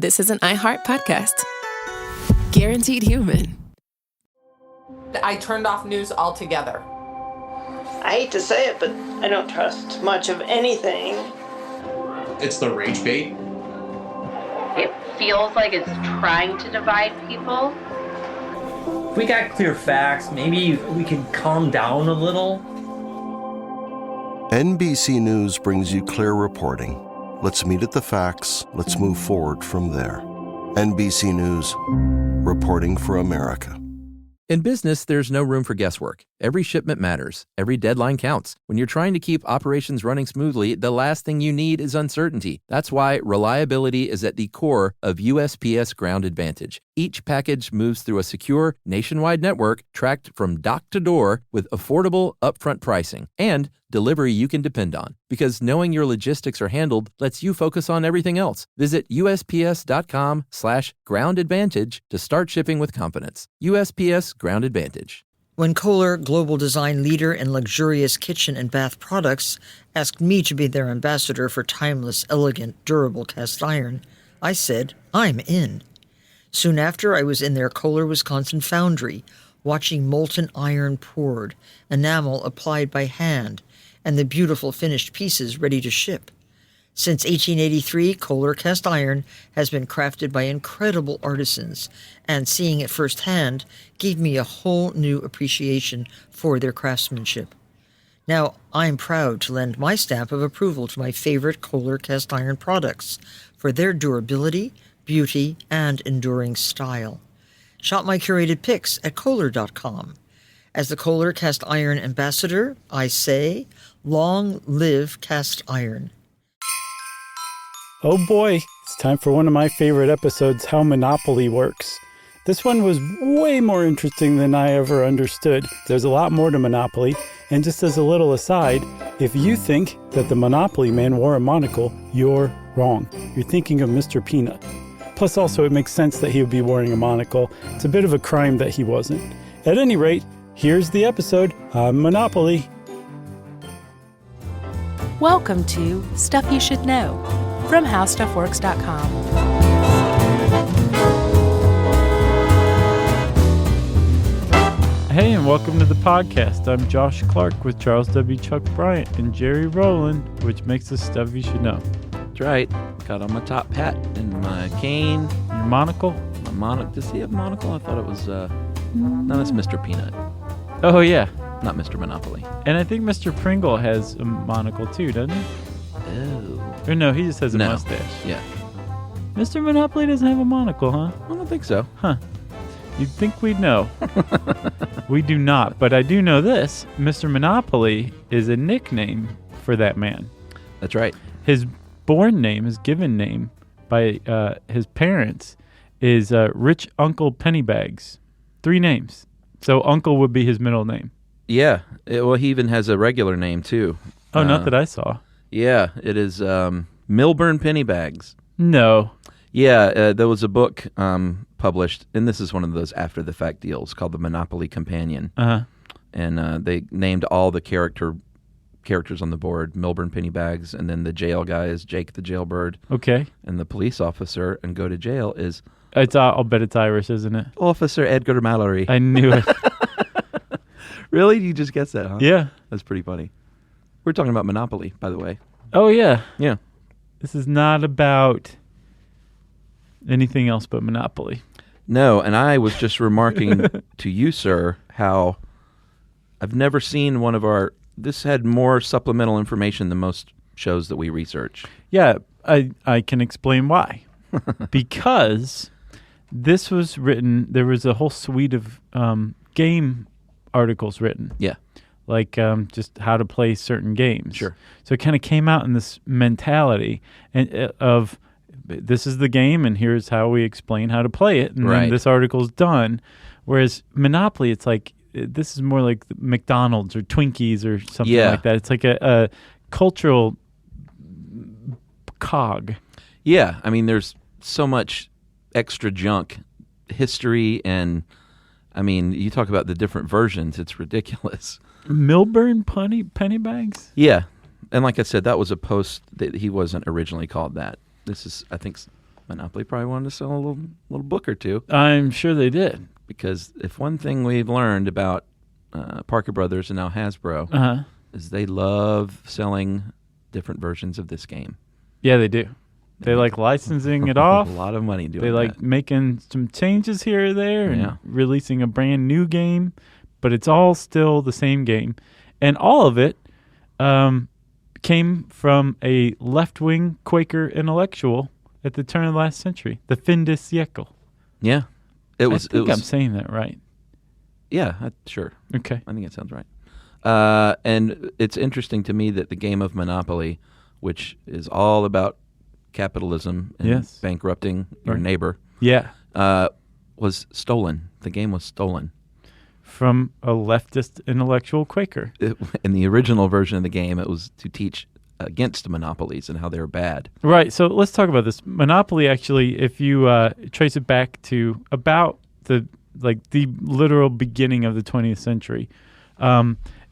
this is an iHeart podcast. Guaranteed human. I turned off news altogether. I hate to say it, but I don't trust much of anything. It's the rage bait. It feels like it's trying to divide people. If we got clear facts, maybe we can calm down a little. NBC News brings you clear reporting. Let's meet at the facts. Let's move forward from there. NBC News, reporting for America. In business, there's no room for guesswork. Every shipment matters. Every deadline counts. When you're trying to keep operations running smoothly, the last thing you need is uncertainty. That's why reliability is at the core of USPS Ground Advantage. Each package moves through a secure, nationwide network tracked from dock to door with affordable, upfront pricing and delivery you can depend on. Because knowing your logistics are handled lets you focus on everything else. Visit USPS.com/Ground Advantage to start shipping with confidence. USPS Ground Advantage. When Kohler, global design leader in luxurious kitchen and bath products, asked me to be their ambassador for timeless, elegant, durable cast iron, I said, I'm in. Soon after, I was in their Kohler, Wisconsin foundry, watching molten iron poured, enamel applied by hand, and the beautiful finished pieces ready to ship. Since 1883, Kohler cast iron has been crafted by incredible artisans, and seeing it firsthand gave me a whole new appreciation for their craftsmanship. Now, I'm proud to lend my stamp of approval to my favorite Kohler cast iron products for their durability, beauty, and enduring style. Shop my curated picks at Kohler.com. As the Kohler cast iron ambassador, I say, long live cast iron. Oh boy, it's time for one of my favorite episodes, How Monopoly Works. This one was way more interesting than I ever understood. There's a lot more to Monopoly, and just as a little aside, if you think that the Monopoly man wore a monocle, you're wrong. You're thinking of Mr. Peanut. Plus also it makes sense that he would be wearing a monocle. It's a bit of a crime that he wasn't. At any rate, here's the episode on Monopoly. Welcome to Stuff You Should Know from HowStuffWorks.com. Hey, and welcome to the podcast. I'm Josh Clark with Charles W. Chuck Bryant and Jerry Rowland, which makes us Stuff You Should Know. That's right. Got on my top hat and my cane. Your monocle? My monocle. Does he have a monocle? I thought it was, no, that's Mr. Peanut. Oh, yeah. Not Mr. Monopoly. And I think Mr. Pringle has a monocle too, doesn't he? Oh. Or no, he just has a mustache. Yeah. Mr. Monopoly doesn't have a monocle, huh? I don't think so. Huh. You'd think we'd know. We do not, but I do know this. Mr. Monopoly is a nickname for that man. That's right. His born name, his given name by his parents is Rich Uncle Pennybags. 3 names. So Uncle would be his middle name. Yeah. Well, he even has a regular name, too. Oh, not that I saw. Yeah, it is Milburn Pennybags. No. Yeah, there was a book published, and this is one of those after-the-fact deals called The Monopoly Companion. Uh-huh. And they named all the characters on the board, Milburn Pennybags, and then the jail guy is Jake the Jailbird. Okay. And the police officer and go to jail is... I'll bet it's Irish, isn't it? Officer Edgar Mallory. I knew it. Really? You just guessed that, huh? Yeah. That's pretty funny. We're talking about Monopoly, by the way. Oh, yeah. Yeah. This is not about anything else but Monopoly. No, and I was just remarking to you, sir, how I've never seen one of our... This had more supplemental information than most shows that we research. Yeah, I can explain why. Because this was written... There was a whole suite of game articles written. Yeah. Like just how to play certain games. Sure. So it kind of came out in this mentality of this is the game and here's how we explain how to play it. And then this article's done. Whereas Monopoly, it's like, this is more like McDonald's or Twinkies or something like that. It's like a cultural cog. Yeah. I mean, there's so much extra junk, history, and I mean, you talk about the different versions. It's ridiculous. Milburn Pennybags? Yeah. And like I said, that was a post that he wasn't originally called that. This is, I think, Monopoly probably wanted to sell a little book or two. I'm sure they did. Because if one thing we've learned about Parker Brothers and now Hasbro is they love selling different versions of this game. Yeah, they do. They like licensing it off. A lot of money doing They like that. making some changes here or there and releasing a brand new game, but it's all still the same game. And all of it came from a left-wing Quaker intellectual at the turn of the last century, the fin de siècle. Yeah. I think I'm saying that right. Yeah, sure. Okay. I think it sounds right. And it's interesting to me that the game of Monopoly, which is all about capitalism and bankrupting your neighbor, was stolen. The game was stolen. From a leftist intellectual Quaker. In the original version of the game, it was to teach against monopolies and how they're bad. Right. So let's talk about this. Monopoly, actually, if you trace it back to about the literal beginning of the 20th century,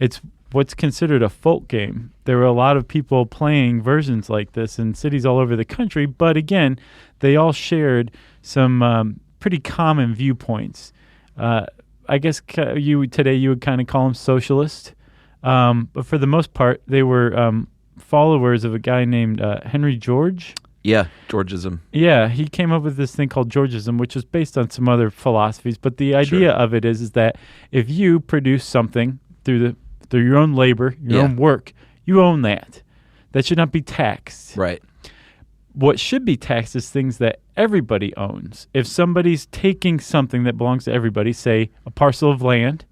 it's what's considered a folk game. There were a lot of people playing versions like this in cities all over the country, but again, they all shared some pretty common viewpoints. I guess today you would kind of call them socialist, but for the most part, they were followers of a guy named Henry George. Yeah, Georgism. Yeah, he came up with this thing called Georgism, which is based on some other philosophies. But the idea of it is that if you produce something through your own labor, your own work, you own that. That should not be taxed. Right. What should be taxed is things that everybody owns. If somebody's taking something that belongs to everybody, say a parcel of land,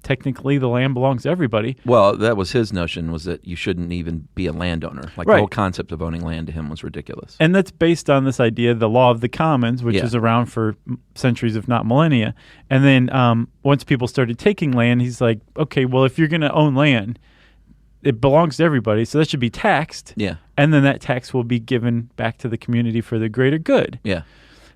technically the land belongs to everybody. Well, that was his notion, was that you shouldn't even be a landowner. Like the whole concept of owning land to him was ridiculous. And that's based on this idea, the law of the commons, which is around for centuries, if not millennia. And then once people started taking land, he's like, okay, well, if you're going to own land, it belongs to everybody, so that should be taxed. Yeah. And then that tax will be given back to the community for the greater good. Yeah.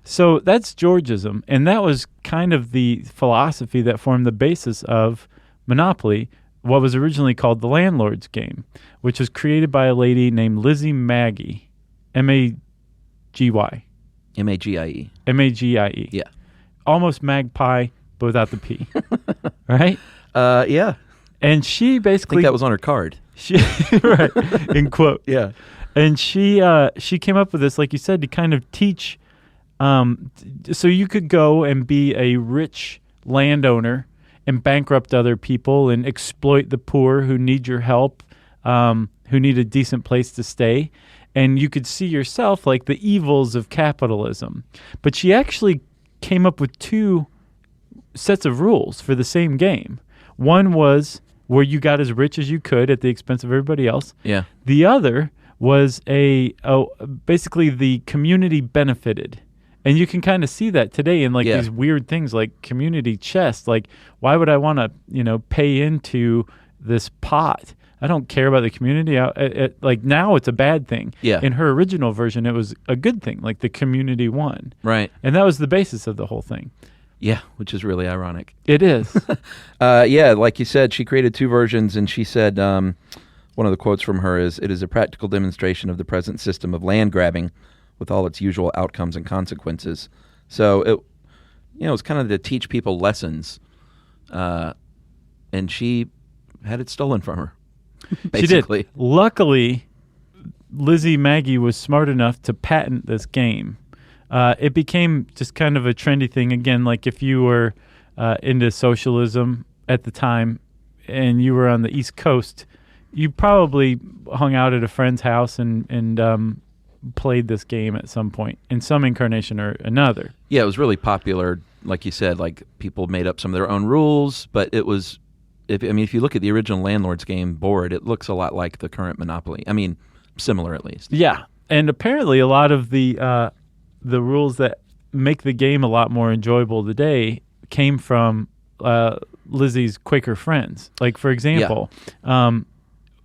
So that's Georgism, and that was kind of the philosophy that formed the basis of Monopoly, what was originally called the Landlord's Game, which was created by a lady named Lizzie Magie, M-A-G-Y. M-A-G-I-E. M-A-G-I-E. Yeah. Almost magpie, but without the P. Right? Yeah. And she basically... I think that was on her card. Right, in quote. Yeah. And she came up with this, like you said, to kind of teach... so you could go and be a rich landowner and bankrupt other people and exploit the poor who need your help, who need a decent place to stay. And you could see yourself like the evils of capitalism. But she actually came up with two sets of rules for the same game. One was where you got as rich as you could at the expense of everybody else. Yeah. The other was basically the community benefited. And you can kind of see that today in these weird things like community chest. Like, why would I want to, pay into this pot? I don't care about the community. Now it's a bad thing. Yeah. In her original version, it was a good thing. Like the community won. Right. And that was the basis of the whole thing. Yeah, which is really ironic. It is. Yeah, like you said, she created two versions, and she said, one of the quotes from her is, "It is a practical demonstration of the present system of land grabbing with all its usual outcomes and consequences." So it was kind of to teach people lessons, and she had it stolen from her. Basically. She did. Luckily, Lizzie Magie was smart enough to patent this game. It became just kind of a trendy thing. Again, like if you were into socialism at the time and you were on the East Coast, you probably hung out at a friend's house and played this game at some point in some incarnation or another. Yeah, it was really popular. Like you said, like people made up some of their own rules, but it was, if you look at the original Landlord's Game board, it looks a lot like the current Monopoly. I mean, similar at least. Yeah, and apparently a lot of the rules that make the game a lot more enjoyable today came from Lizzie's Quaker friends. Like, for example,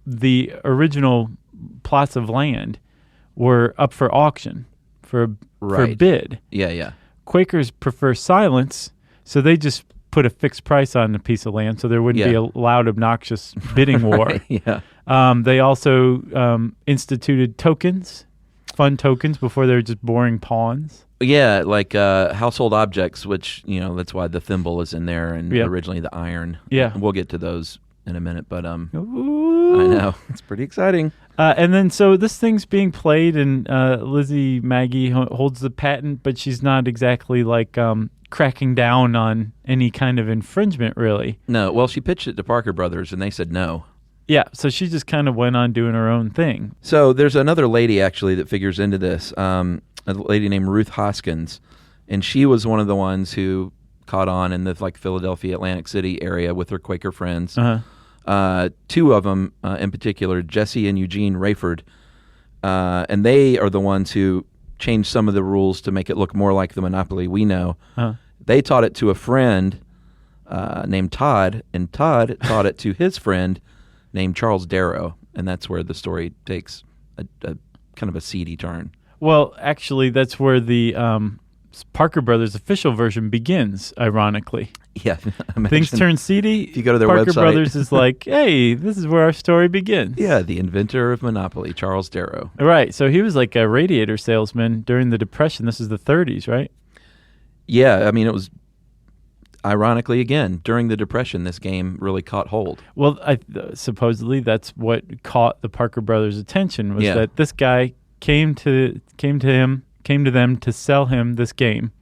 the original plots of land were up for auction, for bid. Yeah, yeah. Quakers prefer silence, so they just put a fixed price on a piece of land so there wouldn't be a loud, obnoxious bidding war. Yeah. They also instituted tokens. fun tokens before they were just boring pawns. Yeah, like household objects, which, that's why the thimble is in there and originally the iron. Yeah. We'll get to those in a minute, but I know. It's pretty exciting. And then so this thing's being played, and Lizzie Maggie holds the patent, but she's not exactly like cracking down on any kind of infringement, really. No, well, she pitched it to Parker Brothers, and they said no. Yeah, so she just kind of went on doing her own thing. So there's another lady, actually, that figures into this, a lady named Ruth Hoskins, and she was one of the ones who caught on in the Philadelphia, Atlantic City area with her Quaker friends. Two of them in particular, Jesse and Eugene Rayford, and they are the ones who changed some of the rules to make it look more like the Monopoly we know. They taught it to a friend named Todd, and Todd taught it to his friend named Charles Darrow, and that's where the story takes a kind of a seedy turn. Well, actually, that's where the Parker Brothers official version begins, ironically. Yeah. Things turn seedy. If you go to their Parker website. Brothers is like, hey, this is where our story begins. Yeah, the inventor of Monopoly, Charles Darrow. Right. So he was like a radiator salesman during the Depression. This is the 30s, right? Yeah. I mean, it was, ironically, again, during the Depression, this game really caught hold. Well, supposedly that's what caught the Parker Brothers' attention, was that this guy came to them to sell him this game,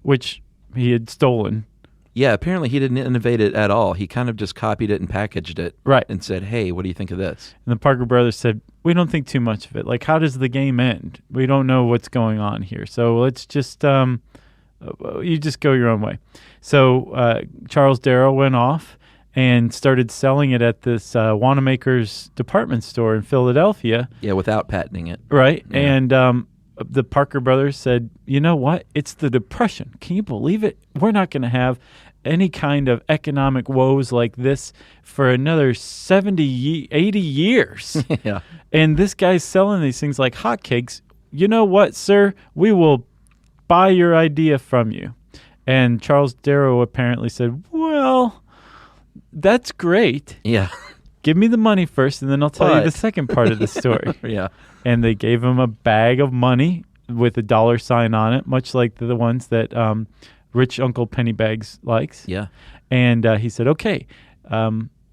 which he had stolen. Yeah, apparently he didn't innovate it at all. He kind of just copied it and packaged it. Right. And said, hey, what do you think of this? And the Parker Brothers said, we don't think too much of it. Like, how does the game end? We don't know what's going on here. So let's just, you just go your own way. So Charles Darrow went off and started selling it at this Wanamaker's department store in Philadelphia. Yeah, without patenting it. Right. Yeah. And the Parker Brothers said, you know what? It's the Depression. Can you believe it? We're not going to have any kind of economic woes like this for another 70, 80 years. Yeah. And this guy's selling these things like hotcakes. You know what, sir? We will buy your idea from you. And Charles Darrow apparently said, well, that's great. Yeah. Give me the money first, and then I'll tell you the second part of the story. Yeah. And they gave him a bag of money with a dollar sign on it, much like the ones that rich Uncle Pennybags likes. Yeah. And he said, okay,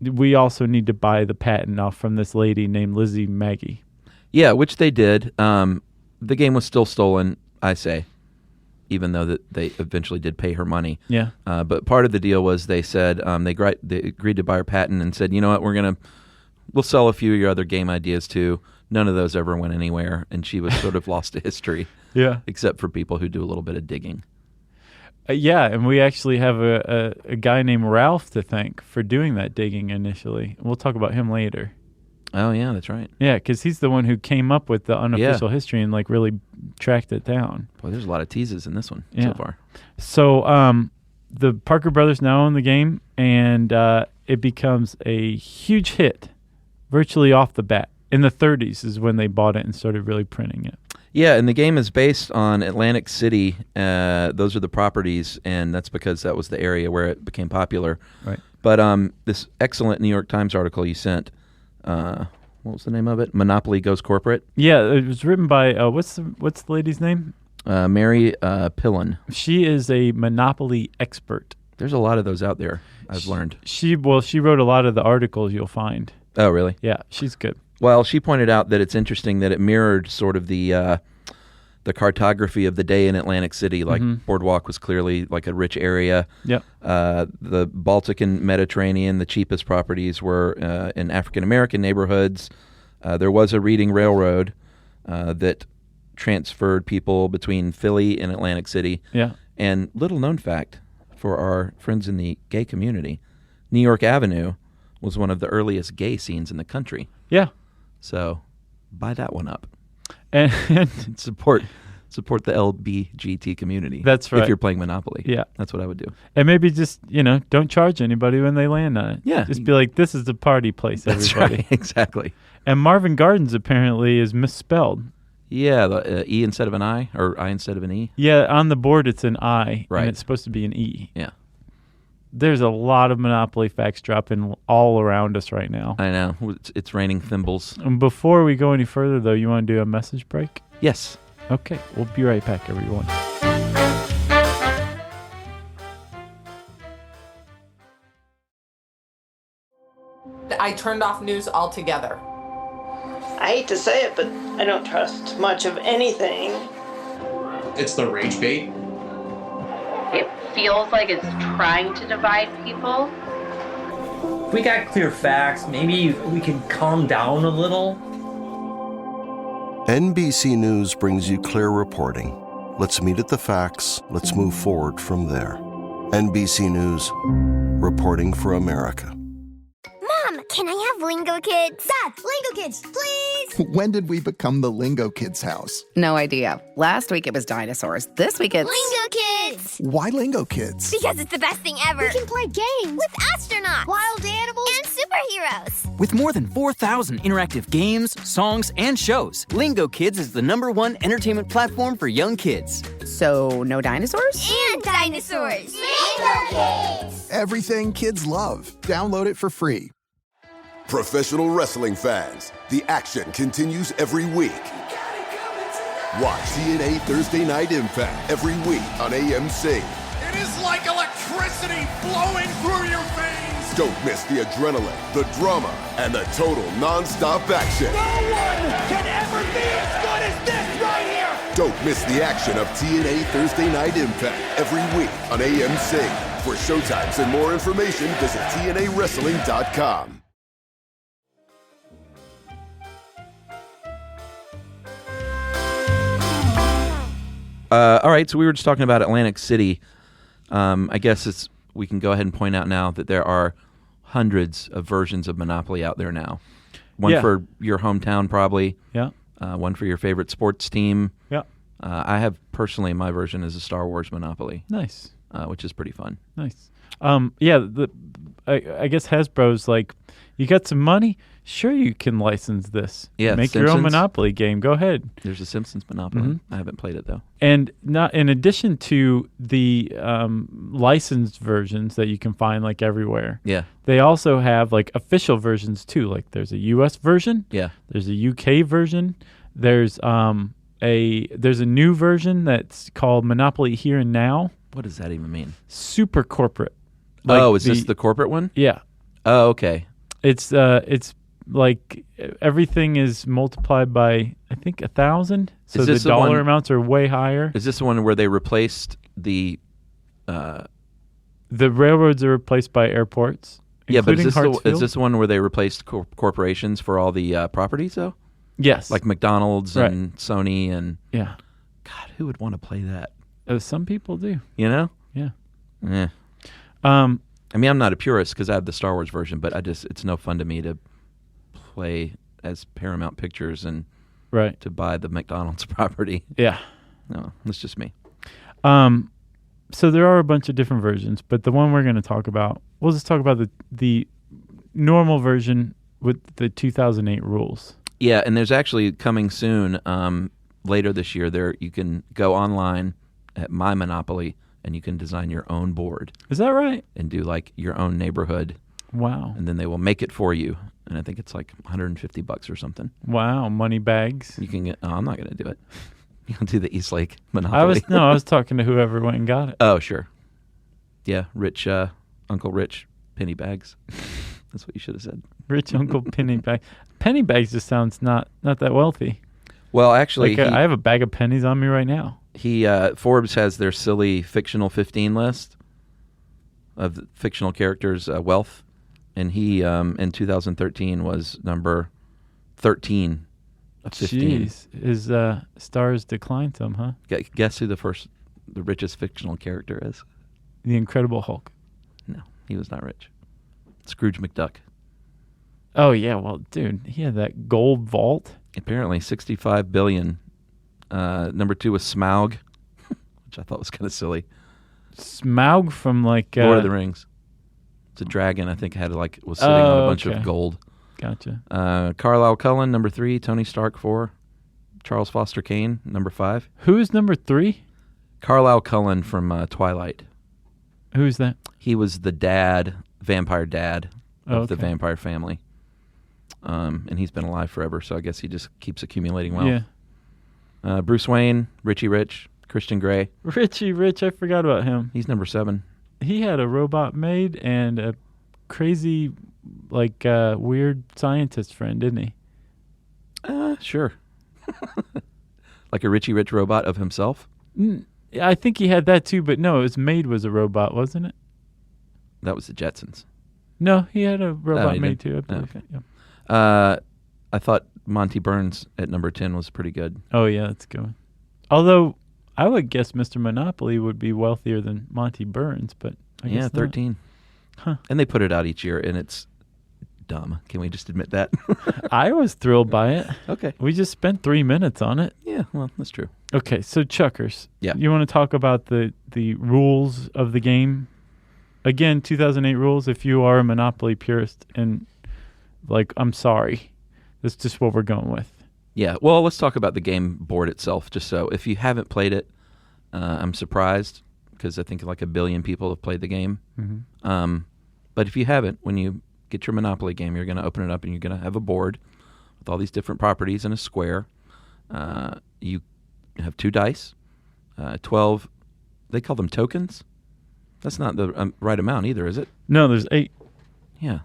we also need to buy the patent off from this lady named Lizzie Maggie. Yeah, which they did. The game was still stolen, I say, even though that they eventually did pay her money. Yeah. But part of the deal was they said they agreed to buy her patent and said, you know what, we'll sell a few of your other game ideas too. None of those ever went anywhere, and she was sort of lost to history. Yeah. Except for people who do a little bit of digging. Yeah, and we actually have a guy named Ralph to thank for doing that digging initially. We'll talk about him later. Oh, yeah, that's right. Yeah, because he's the one who came up with the unofficial history and really tracked it down. Boy, there's a lot of teases in this one so far. So the Parker Brothers now own the game, and it becomes a huge hit virtually off the bat. In the 30s is when they bought it and started really printing it. Yeah, and the game is based on Atlantic City. Those are the properties, and that's because that was the area where it became popular. Right. But this excellent New York Times article you sent, what was the name of it? Monopoly Goes Corporate? Yeah, it was written by, what's the lady's name? Mary Pillen. She is a Monopoly expert. There's a lot of those out there, I've learned. She wrote a lot of the articles you'll find. Oh, really? Yeah, she's good. Well, she pointed out that it's interesting that it mirrored sort of the cartography of the day in Atlantic City. Like Boardwalk was clearly like a rich area. Yep. The Baltic and Mediterranean, the cheapest properties were in African-American neighborhoods. There was a Reading Railroad that transferred people between Philly and Atlantic City. Yeah. And little known fact for our friends in the gay community, New York Avenue was one of the earliest gay scenes in the country. Yeah. So buy that one up. And support the LBGT community. That's right. If you're playing Monopoly. Yeah. That's what I would do. And maybe just, don't charge anybody when they land on it. Yeah. Just be like, this is the party place, everybody. That's right. Exactly. And Marvin Gardens apparently is misspelled. Yeah, the E instead of an I, or I instead of an E. Yeah, on the board it's an I, right. And it's supposed to be an E. Yeah. There's a lot of Monopoly facts dropping all around us right now. I know. It's raining thimbles. And before we go any further, though, you want to do a message break? Yes. Okay, we'll be right back, everyone. I turned off news altogether. I hate to say it, but I don't trust much of anything. It's the rage bait. It feels like it's trying to divide people. If we got clear facts, maybe we can calm down a little. NBC News brings you clear reporting. Let's meet at the facts. Let's move forward from there. NBC News, reporting for America. Mom, can I have Lingo Kids? Dad, Lingo Kids, please! When did we become the Lingo Kids house? No idea. Last week it was dinosaurs. This week it's... Lingo Kids! Why Lingo Kids? Because it's the best thing ever. We can play games with astronauts, wild animals, and superheroes. With more than 4,000 interactive games, songs, and shows, Lingo Kids is the #1 entertainment platform for young kids. So, no dinosaurs? And dinosaurs! Lingo Kids! Everything kids love. Download it for free. Professional wrestling fans, the action continues every week. Watch TNA Thursday Night Impact every week on AMC. It is like electricity flowing through your veins. Don't miss the adrenaline, the drama, and the total non-stop action. No one can ever be as good as this right here. Don't miss the action of TNA Thursday Night Impact every week on AMC. For showtimes and more information, visit TNAWrestling.com. All right, so we were just talking about Atlantic City. I guess we can go ahead and point out now that there are hundreds of versions of Monopoly out there now. One for your hometown, probably. Yeah. One for your favorite sports team. Yeah. I have personally, my version is a Star Wars Monopoly. Nice. Which is pretty fun. Nice. I guess Hasbro's like, you got some money? Sure, you can license this. Yeah, make your own Monopoly game. Go ahead. There's a Simpsons Monopoly. Mm-hmm. I haven't played it though. And not in addition to the licensed versions that you can find like everywhere. Yeah. They also have like official versions too. Like there's a U.S. version. Yeah. There's a U.K. version. There's a new version that's called Monopoly Here and Now. What does that even mean? Super corporate. Like is this the corporate one? Yeah. Oh, okay. It's like everything is multiplied by I think 1,000. So the dollar amounts are way higher. Is this the one where they replaced the railroads are replaced by airports? Yeah, but is this the one where they replaced corporations for all the properties though? Yes. Like McDonald's and Sony and yeah. God, who would want to play that? Some people do. You know? Yeah. Yeah. I mean, I'm not a purist because I have the Star Wars version, but it's no fun to me to play as Paramount Pictures and to buy the McDonald's property. Yeah. No, that's just me. So there are a bunch of different versions, but the one we're going to talk about, we'll just talk about the normal version with the 2008 rules. Yeah, and there's actually coming soon, later this year, you can go online at My Monopoly and you can design your own board. Is that right? And do like your own neighborhood. Wow. And then they will make it for you. And I think it's like $150 or something. Wow, money bags. You can get. Oh, I'm not going to do it. You'll do the Eastlake Monopoly. I was talking to whoever went and got it. Oh, sure. Yeah, rich Uncle Rich penny bags. That's what you should have said. Rich Uncle penny bag. Penny bags just sounds not that wealthy. Well, actually, I have a bag of pennies on me right now. Forbes has their silly fictional 15 list of the fictional characters' wealth, and he in 2013 was number 13 of 15. Jeez, his stars declined some, huh? Guess who the richest fictional character is? The Incredible Hulk. No, he was not rich. Scrooge McDuck. Oh yeah, well, dude, he had that gold vault. Apparently, 65 billion. Number 2 was Smaug, which I thought was kind of silly. Smaug from like Lord of the Rings. It's a dragon. I think was sitting on a bunch of gold. Gotcha. Carlisle Cullen, number 3. Tony Stark, 4. Charles Foster Kane, number 5. Who is number 3? Carlisle Cullen from Twilight. Who's that? He was the vampire dad of the vampire family. And he's been alive forever, so I guess he just keeps accumulating wealth. Yeah. Bruce Wayne, Richie Rich, Christian Grey. Richie Rich, I forgot about him. He's number 7. He had a robot maid and a crazy, weird scientist friend, didn't he? Sure. Like a Richie Rich robot of himself? I think he had that too, but no, his maid was a robot, wasn't it? That was the Jetsons. No, he had a robot maid too. I believe. Yeah. I thought Monty Burns at number 10 was pretty good. Oh, yeah, that's good. Although, I would guess Mr. Monopoly would be wealthier than Monty Burns, but I guess 13. Huh. And they put it out each year, and it's dumb. Can we just admit that? I was thrilled by it. Okay. We just spent 3 minutes on it. Yeah, well, that's true. Okay, so Chuckers. Yeah. You want to talk about the rules of the game? Again, 2008 rules, if you are a Monopoly purist, and, I'm sorry. That's just what we're going with. Yeah, well, let's talk about the game board itself, just so. If you haven't played it, I'm surprised, because I think 1 billion people have played the game. Mm-hmm. But if you haven't, when you get your Monopoly game, you're going to open it up and you're going to have a board with all these different properties in a square. You have 2 dice, 12, they call them tokens? That's not the right amount either, is it? No, there's 8. Yeah.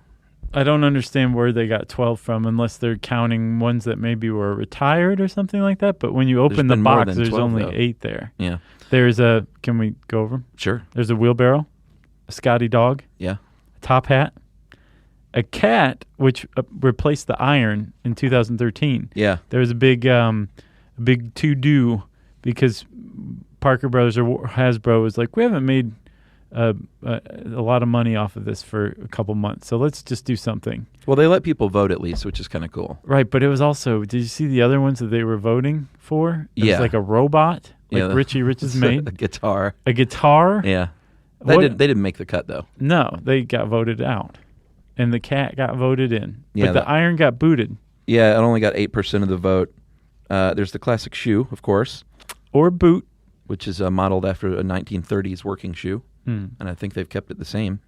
I don't understand where they got 12 from unless they're counting ones that maybe were retired or something like that. But when you open the box, there's 12, only though. 8 there. Yeah. There's a, can we go over them? Sure. There's a wheelbarrow, a Scotty dog, Yeah. a top hat, a cat, which replaced the iron in 2013. Yeah. There was a big to-do because Parker Brothers or Hasbro was like, we haven't made a lot of money off of this for a couple months, so let's just do something. Well, they let people vote at least, which is kind of cool. Right, but it was also, did you see the other ones that they were voting for? It was like a robot, like Richie Rich's maid. A guitar. A guitar? Yeah. They didn't make the cut, though. No, they got voted out. And the cat got voted in. Yeah, but the iron got booted. Yeah, it only got 8% of the vote. There's the classic shoe, of course. Or boot. Which is modeled after a 1930s working shoe. Hmm. And I think they've kept it the same.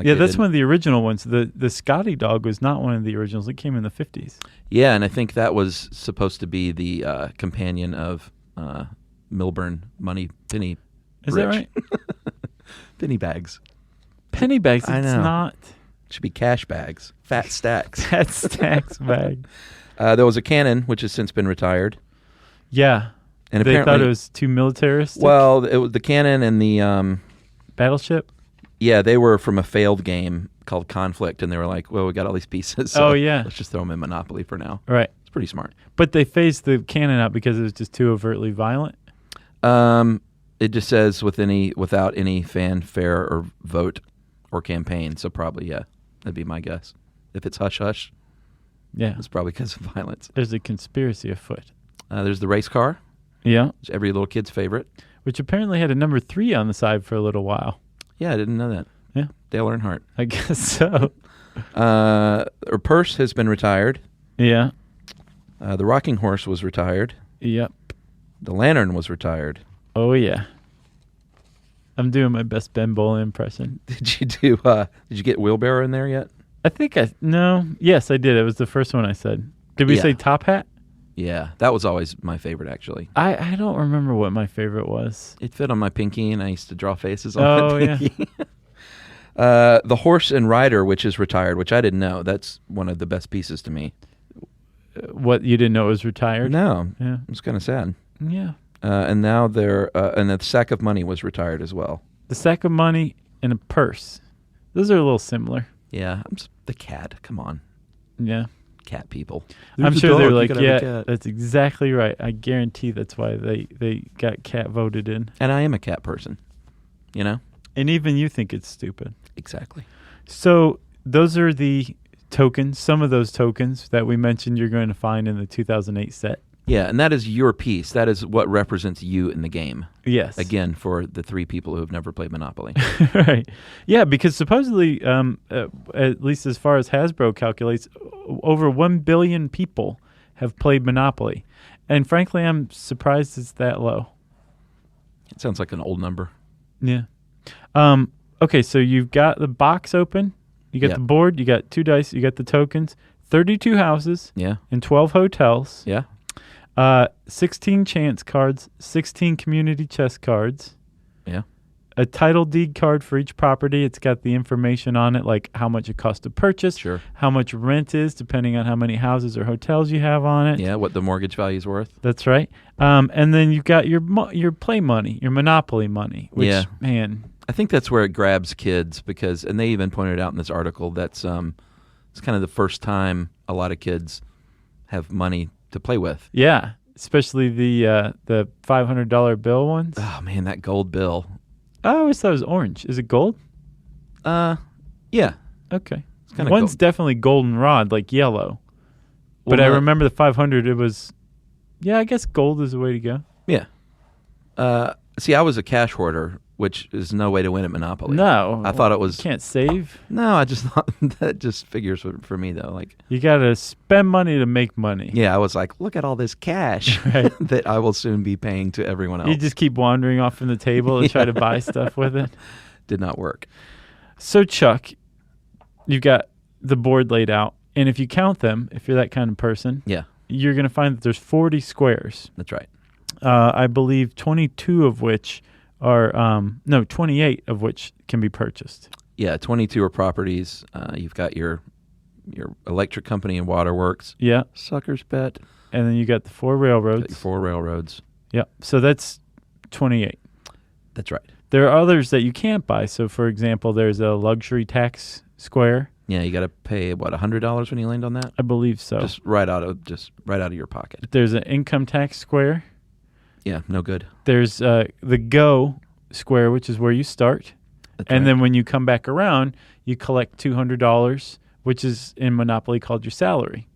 Yeah, that's one of the original ones. The Scotty dog was not one of the originals. It came in the 50s. Yeah, and I think that was supposed to be the companion of Milburn Money Penny. Is that right? Penny bags. Penny bags. I It's know. not. It should be cash bags. Fat stacks. Fat stacks bag. There was a cannon, which has since been retired. Yeah. And they apparently, thought it was too militaristic? Well, it was the cannon and the Battleship? Yeah, they were from a failed game called Conflict, and they were like, well, we got all these pieces. So Oh, yeah. let's just throw them in Monopoly for now. Right. It's pretty smart. But they phased the cannon out because it was just too overtly violent? It just says without any fanfare or vote or campaign. So probably, yeah, that'd be my guess. If it's hush-hush, yeah, it's probably because of violence. There's a conspiracy afoot. There's the race car. Yeah. It's every little kid's favorite. Which apparently had a number 3 on the side for a little while. Yeah, I didn't know that. Yeah. Dale Earnhardt. I guess so. Her purse has been retired. Yeah. The rocking horse was retired. Yep. The lantern was retired. Oh, yeah. I'm doing my best Ben Bowlin impression. Did you get wheelbarrow in there yet? I think no. Yes, I did. It was the first one I said. Did we say top hat? Yeah, that was always my favorite, actually. I don't remember what my favorite was. It fit on my pinky, and I used to draw faces on my pinky. Yeah. The horse and rider, which is retired, which I didn't know. That's one of the best pieces to me. What, you didn't know it was retired? No. Yeah. It was kind of sad. Yeah. And now and the sack of money was retired as well. The sack of money and a purse. Those are a little similar. Yeah. The cat. Come on. Yeah. Cat people. I'm sure they're like, yeah, that's exactly right. I guarantee that's why they got cat voted in. And I am a cat person, you know? And even you think it's stupid. Exactly. So those are the tokens, some of those tokens that we mentioned you're going to find in the 2008 set. Yeah, and that is your piece. That is what represents you in the game. Yes. Again, for the 3 people who have never played Monopoly. Right. Yeah, because supposedly, at least as far as Hasbro calculates, over 1 billion people have played Monopoly. And frankly, I'm surprised it's that low. It sounds like an old number. Yeah. Okay, so you've got the box open. You got the board. You got 2 dice. You got the tokens. 32 houses. Yeah. And 12 hotels. Yeah. 16 chance cards, 16 community chest cards. Yeah. A title deed card for each property. It's got the information on it, like how much it costs to purchase, how much rent is, depending on how many houses or hotels you have on it. Yeah, what the mortgage value is worth. That's right. And then you've got your play money, your Monopoly money, which, man. I think that's where it grabs kids because, and they even pointed out in this article, that's it's kind of the first time a lot of kids have money to play with. Yeah, especially the $500 bill ones. Oh, man, that gold bill. I always thought it was orange. Is it gold? Yeah. Okay. It's kinda One's gold. definitely goldenrod, like yellow. Well, But I remember the 500, it was, I guess gold is the way to go. Yeah. See, I was a cash hoarder, which is no way to win at Monopoly. No. I thought it was. You can't save. No, I just thought that just figures for me, though. Like, you got to spend money to make money. Yeah, I was like, look at all this cash that I will soon be paying to everyone else. You just keep wandering off from the table to try to buy stuff with it. Did not work. So, Chuck, you've got the board laid out. And if you count them, if you're that kind of person, you're going to find that there's 40 squares. That's right. I believe 22 of which are, 28 of which can be purchased. Yeah, 22 are properties. You've got your electric company and waterworks. Yeah. Sucker's bet. And then you got the 4 railroads. Got your 4 railroads. Yeah. So that's 28. That's right. There are others that you can't buy. So, for example, there's a luxury tax square. Yeah, you got to pay what, $100 when you land on that? I believe so. Just right out of your pocket. There's an income tax square. Yeah, no good. There's the go square, which is where you start. That's and right. then when you come back around, you collect $200, which is in Monopoly called your salary.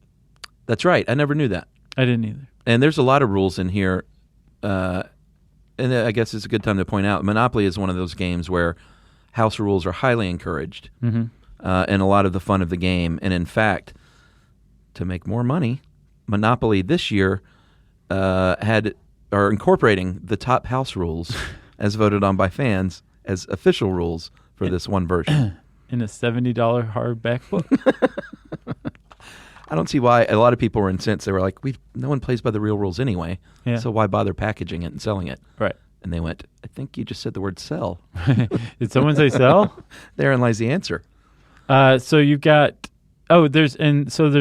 That's right. I never knew that. I didn't either. And there's a lot of rules in here. And I guess it's a good time to point out, Monopoly is one of those games where house rules are highly encouraged. Mm-hmm. And a lot of the fun of the game. And in fact, to make more money, Monopoly this year are incorporating the top house rules as voted on by fans as official rules for this one version. In a $70 hardback book. I don't see why. A lot of people were incensed. They were like, no one plays by the real rules anyway, so why bother packaging it and selling it? Right. And they went, I think you just said the word sell. Did someone say sell? Therein lies the answer. So you've got, there's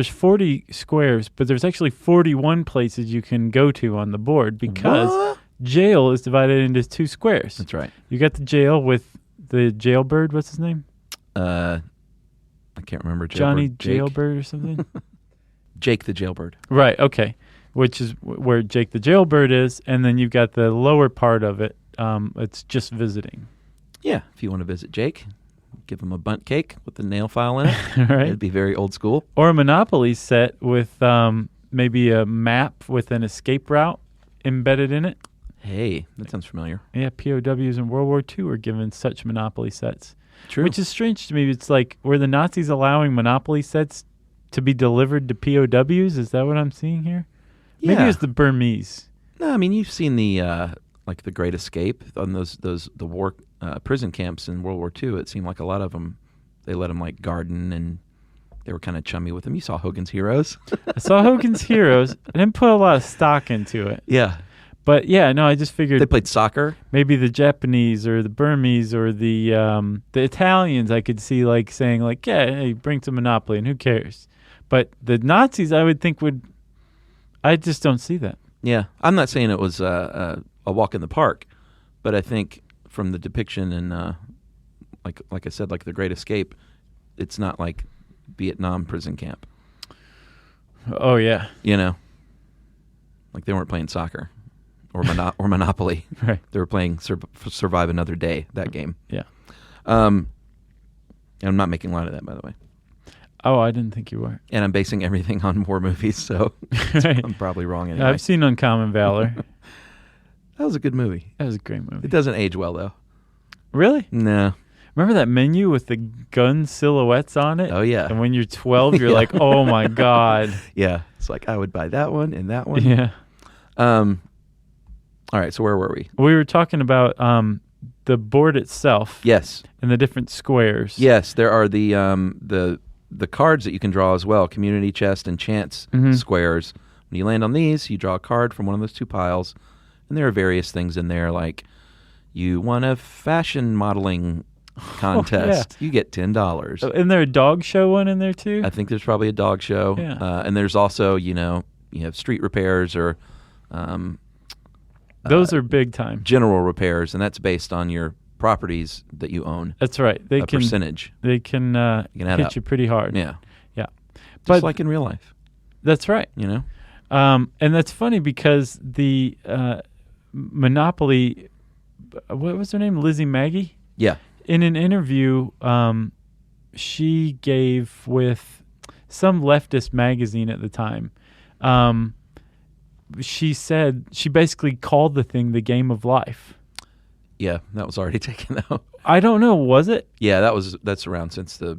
40 squares, but there's actually 41 places you can go to on the board because jail is divided into 2 squares. That's right. You got the jail with the jailbird. What's his name? I can't remember. Johnny Jake. Jailbird or something? Jake the jailbird. Right, okay. Which is where Jake the jailbird is, and then you've got the lower part of it. It's just visiting. Yeah, if you want to visit Jake, give him a bunt cake with the nail file in it. Right. It'd be very old school. Or a Monopoly set with maybe a map with an escape route embedded in it. Hey, that sounds familiar. Yeah, POWs in World War II were given such Monopoly sets. True. Which is strange to me. It's like, were the Nazis allowing Monopoly sets to be delivered to POWs? Is that what I'm seeing here? Yeah. Maybe it was the Burmese. No, I mean, you've seen the like the Great Escape on the war prison camps in World War II. It seemed like a lot of them, they let them like garden and they were kind of chummy with them. You saw Hogan's Heroes. I saw Hogan's Heroes. I didn't put a lot of stock into it. Yeah. But yeah, no, I just figured they played soccer. Maybe the Japanese or the Burmese or the Italians I could see like saying like, yeah, hey, bring some Monopoly and who cares? But the Nazis I would think would, I just don't see that. Yeah, I'm not saying it was a walk in the park, but I think from the depiction and like I said, like the Great Escape, it's not like Vietnam prison camp. Oh yeah, you know, like they weren't playing soccer. Or Monopoly. Right. They were playing Survive Another Day, that game. Yeah. And I'm not making light of that, by the way. Oh, I didn't think you were. And I'm basing everything on war movies, so right. I'm probably wrong anyway. I've seen Uncommon Valor. That was a good movie. That was a great movie. It doesn't age well, though. Really? No. Remember that menu with the gun silhouettes on it? Oh, yeah. And when you're 12, you're like, oh, my God. Yeah. It's like, I would buy that one and that one. Yeah. All right, so where were we? We were talking about the board itself. Yes. And the different squares. Yes, there are the cards that you can draw as well, community chest and chance squares, When you land on these, you draw a card from one of those two piles, and there are various things in there, like you won a fashion modeling contest. You get $10. Isn't there a dog show one in there too? I think there's probably a dog show. Yeah. And there's also, you have street repairs or those are big time. General repairs, and that's based on your properties that you own. That's right. They can percentage. They can hit you pretty hard. Yeah. Yeah. Just like in real life. That's right. And that's funny because the Monopoly, what was her name? Lizzie Maggie? Yeah. In an interview she gave with some leftist magazine at the time, she said she basically called the thing the game of life. Yeah, that was already taken out. I don't know, was it? Yeah, that's around since the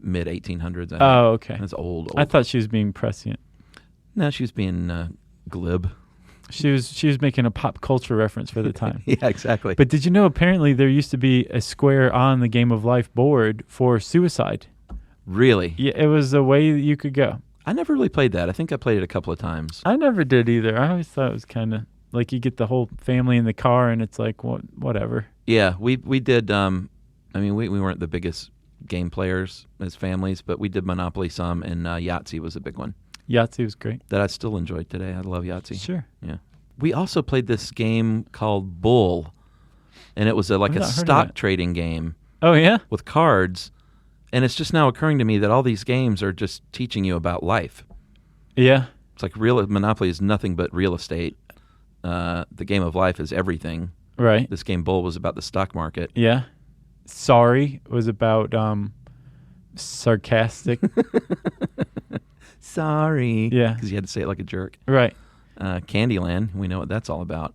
mid 1800s. Oh, okay. That's old. I thought she was being prescient. No, she was being glib. She was making a pop culture reference for the time. Yeah, exactly. But did you know apparently there used to be a square on the Game of Life board for suicide? Really? Yeah, it was a way that you could go. I never really played that. I think I played it a couple of times. I never did either. I always thought it was kind of like you get the whole family in the car and it's like whatever. Yeah, we did. We weren't the biggest game players as families, but we did Monopoly some, and Yahtzee was a big one. Yahtzee was great. That I still enjoy today. I love Yahtzee. Sure. Yeah. We also played this game called Bull, and it was a stock trading game. Oh, yeah? With cards, and it's just now occurring to me that all these games are just teaching you about life. Yeah. It's like Monopoly is nothing but real estate. The game of life is everything. Right. This game Bull was about the stock market. Yeah. Sorry was about sarcastic. Sorry. Yeah. Because you had to say it like a jerk. Right. Candyland, we know what that's all about.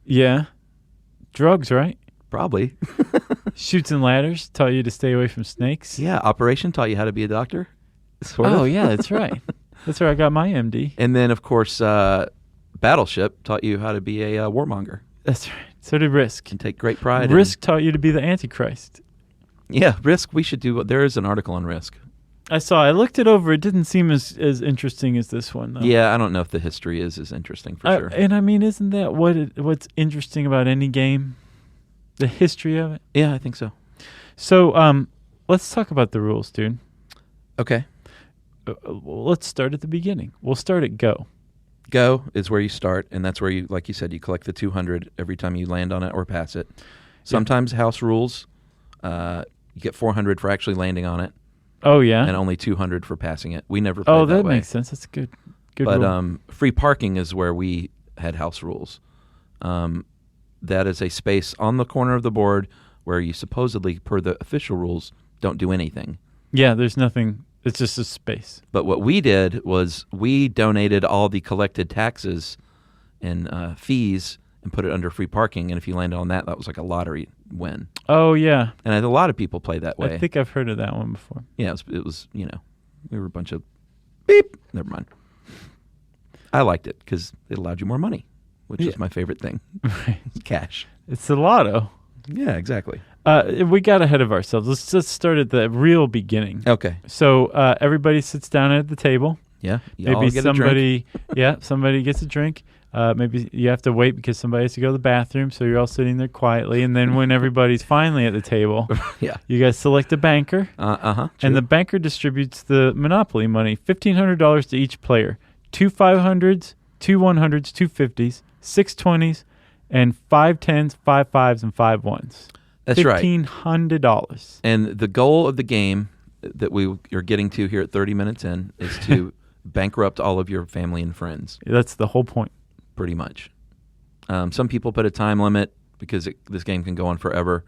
Yeah. Drugs, right? Probably. Shoots and Ladders taught you to stay away from snakes. Yeah. Operation taught you how to be a doctor. Sort of. Oh, yeah, that's right. That's where I got my MD. And then, of course, Battleship taught you how to be a warmonger. That's right. So did Risk. And take great pride Risk taught you to be the Antichrist. Yeah, Risk, we should do. There is an article on Risk. I looked it over. It didn't seem as interesting as this one, though. Yeah, I don't know if the history is as interesting for sure. And I mean, isn't that what's interesting about any game? The history of it? Yeah, I think so. So let's talk about the rules, dude. Okay. Let's start at the beginning. We'll start at Go. Go is where you start, and that's where you, like you said, you collect the 200 every time you land on it or pass it. Sometimes house rules, you get 400 for actually landing on it. Oh, yeah? And only 200 for passing it. We never played that way. Makes sense. That's good. But rule. Free parking is where we had house rules. That is a space on the corner of the board where you supposedly, per the official rules, don't do anything. Yeah, there's nothing. It's just a space. But what we did was we donated all the collected taxes and fees and put it under free parking. And if you landed on that, that was like a lottery win. Oh, yeah. And a lot of people play that way. I think I've heard of that one before. Yeah, it was we were a bunch of beep. Never mind. I liked it because it allowed you more money, which is my favorite thing. Right. Cash. It's the lotto. Yeah, exactly. We got ahead of ourselves. Let's just start at the real beginning. Okay. So everybody sits down at the table. Yeah. Maybe somebody gets a drink. Maybe you have to wait because somebody has to go to the bathroom, so you're all sitting there quietly. And then when everybody's finally at the table, you guys select a banker. And the banker distributes the Monopoly money, $1,500 to each player. 2 500s, 2 100s, 2 50s, 6 20s, and 5 10s, 5 5s, and 5 1s. That's right. $1,500. And the goal of the game that we are getting to here at 30 minutes in is to bankrupt all of your family and friends. That's the whole point. Pretty much. Some people put a time limit because this game can go on forever,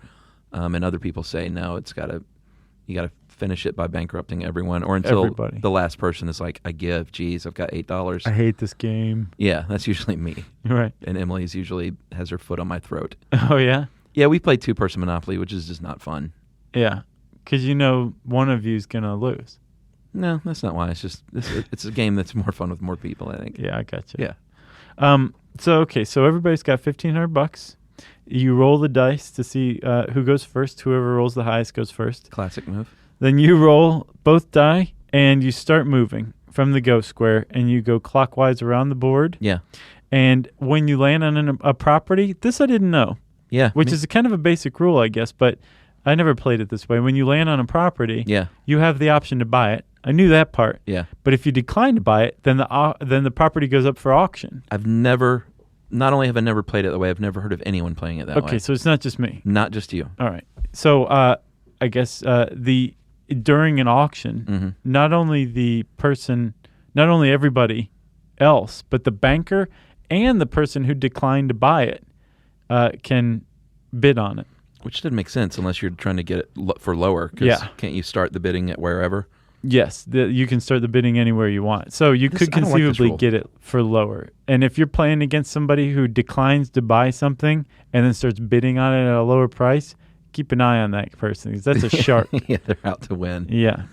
and other people say no, you got to finish it by bankrupting everyone, or until the last person is like, I give. Geez, I've got $8. I hate this game. Yeah, that's usually me. Right. And Emily's usually has her foot on my throat. Oh yeah. Yeah, we played 2-person Monopoly, which is just not fun. Yeah, because one of you's gonna lose. No, that's not why. It's just it's a game that's more fun with more people, I think. Yeah, I got you. Yeah. So everybody's got $1,500. You roll the dice to see who goes first. Whoever rolls the highest goes first. Classic move. Then you roll both die and you start moving from the ghost square, and you go clockwise around the board. Yeah. And when you land on a property, this I didn't know. Yeah. Which is kind of a basic rule, I guess, but I never played it this way. When you land on a property, you have the option to buy it. I knew that part. Yeah. But if you decline to buy it, then the property goes up for auction. Not only have I never played it that way, I've never heard of anyone playing it that way. Okay, so it's not just me. Not just you. All right. So I guess during an auction, not only everybody else, but the banker and the person who declined to buy it can bid on it. Which didn't make sense unless you're trying to get it for lower. Can't you start the bidding at wherever? Yes, you can start the bidding anywhere you want. So you could conceivably get it for lower. And if you're playing against somebody who declines to buy something and then starts bidding on it at a lower price, keep an eye on that person because that's a shark. Yeah, they're out to win. Yeah.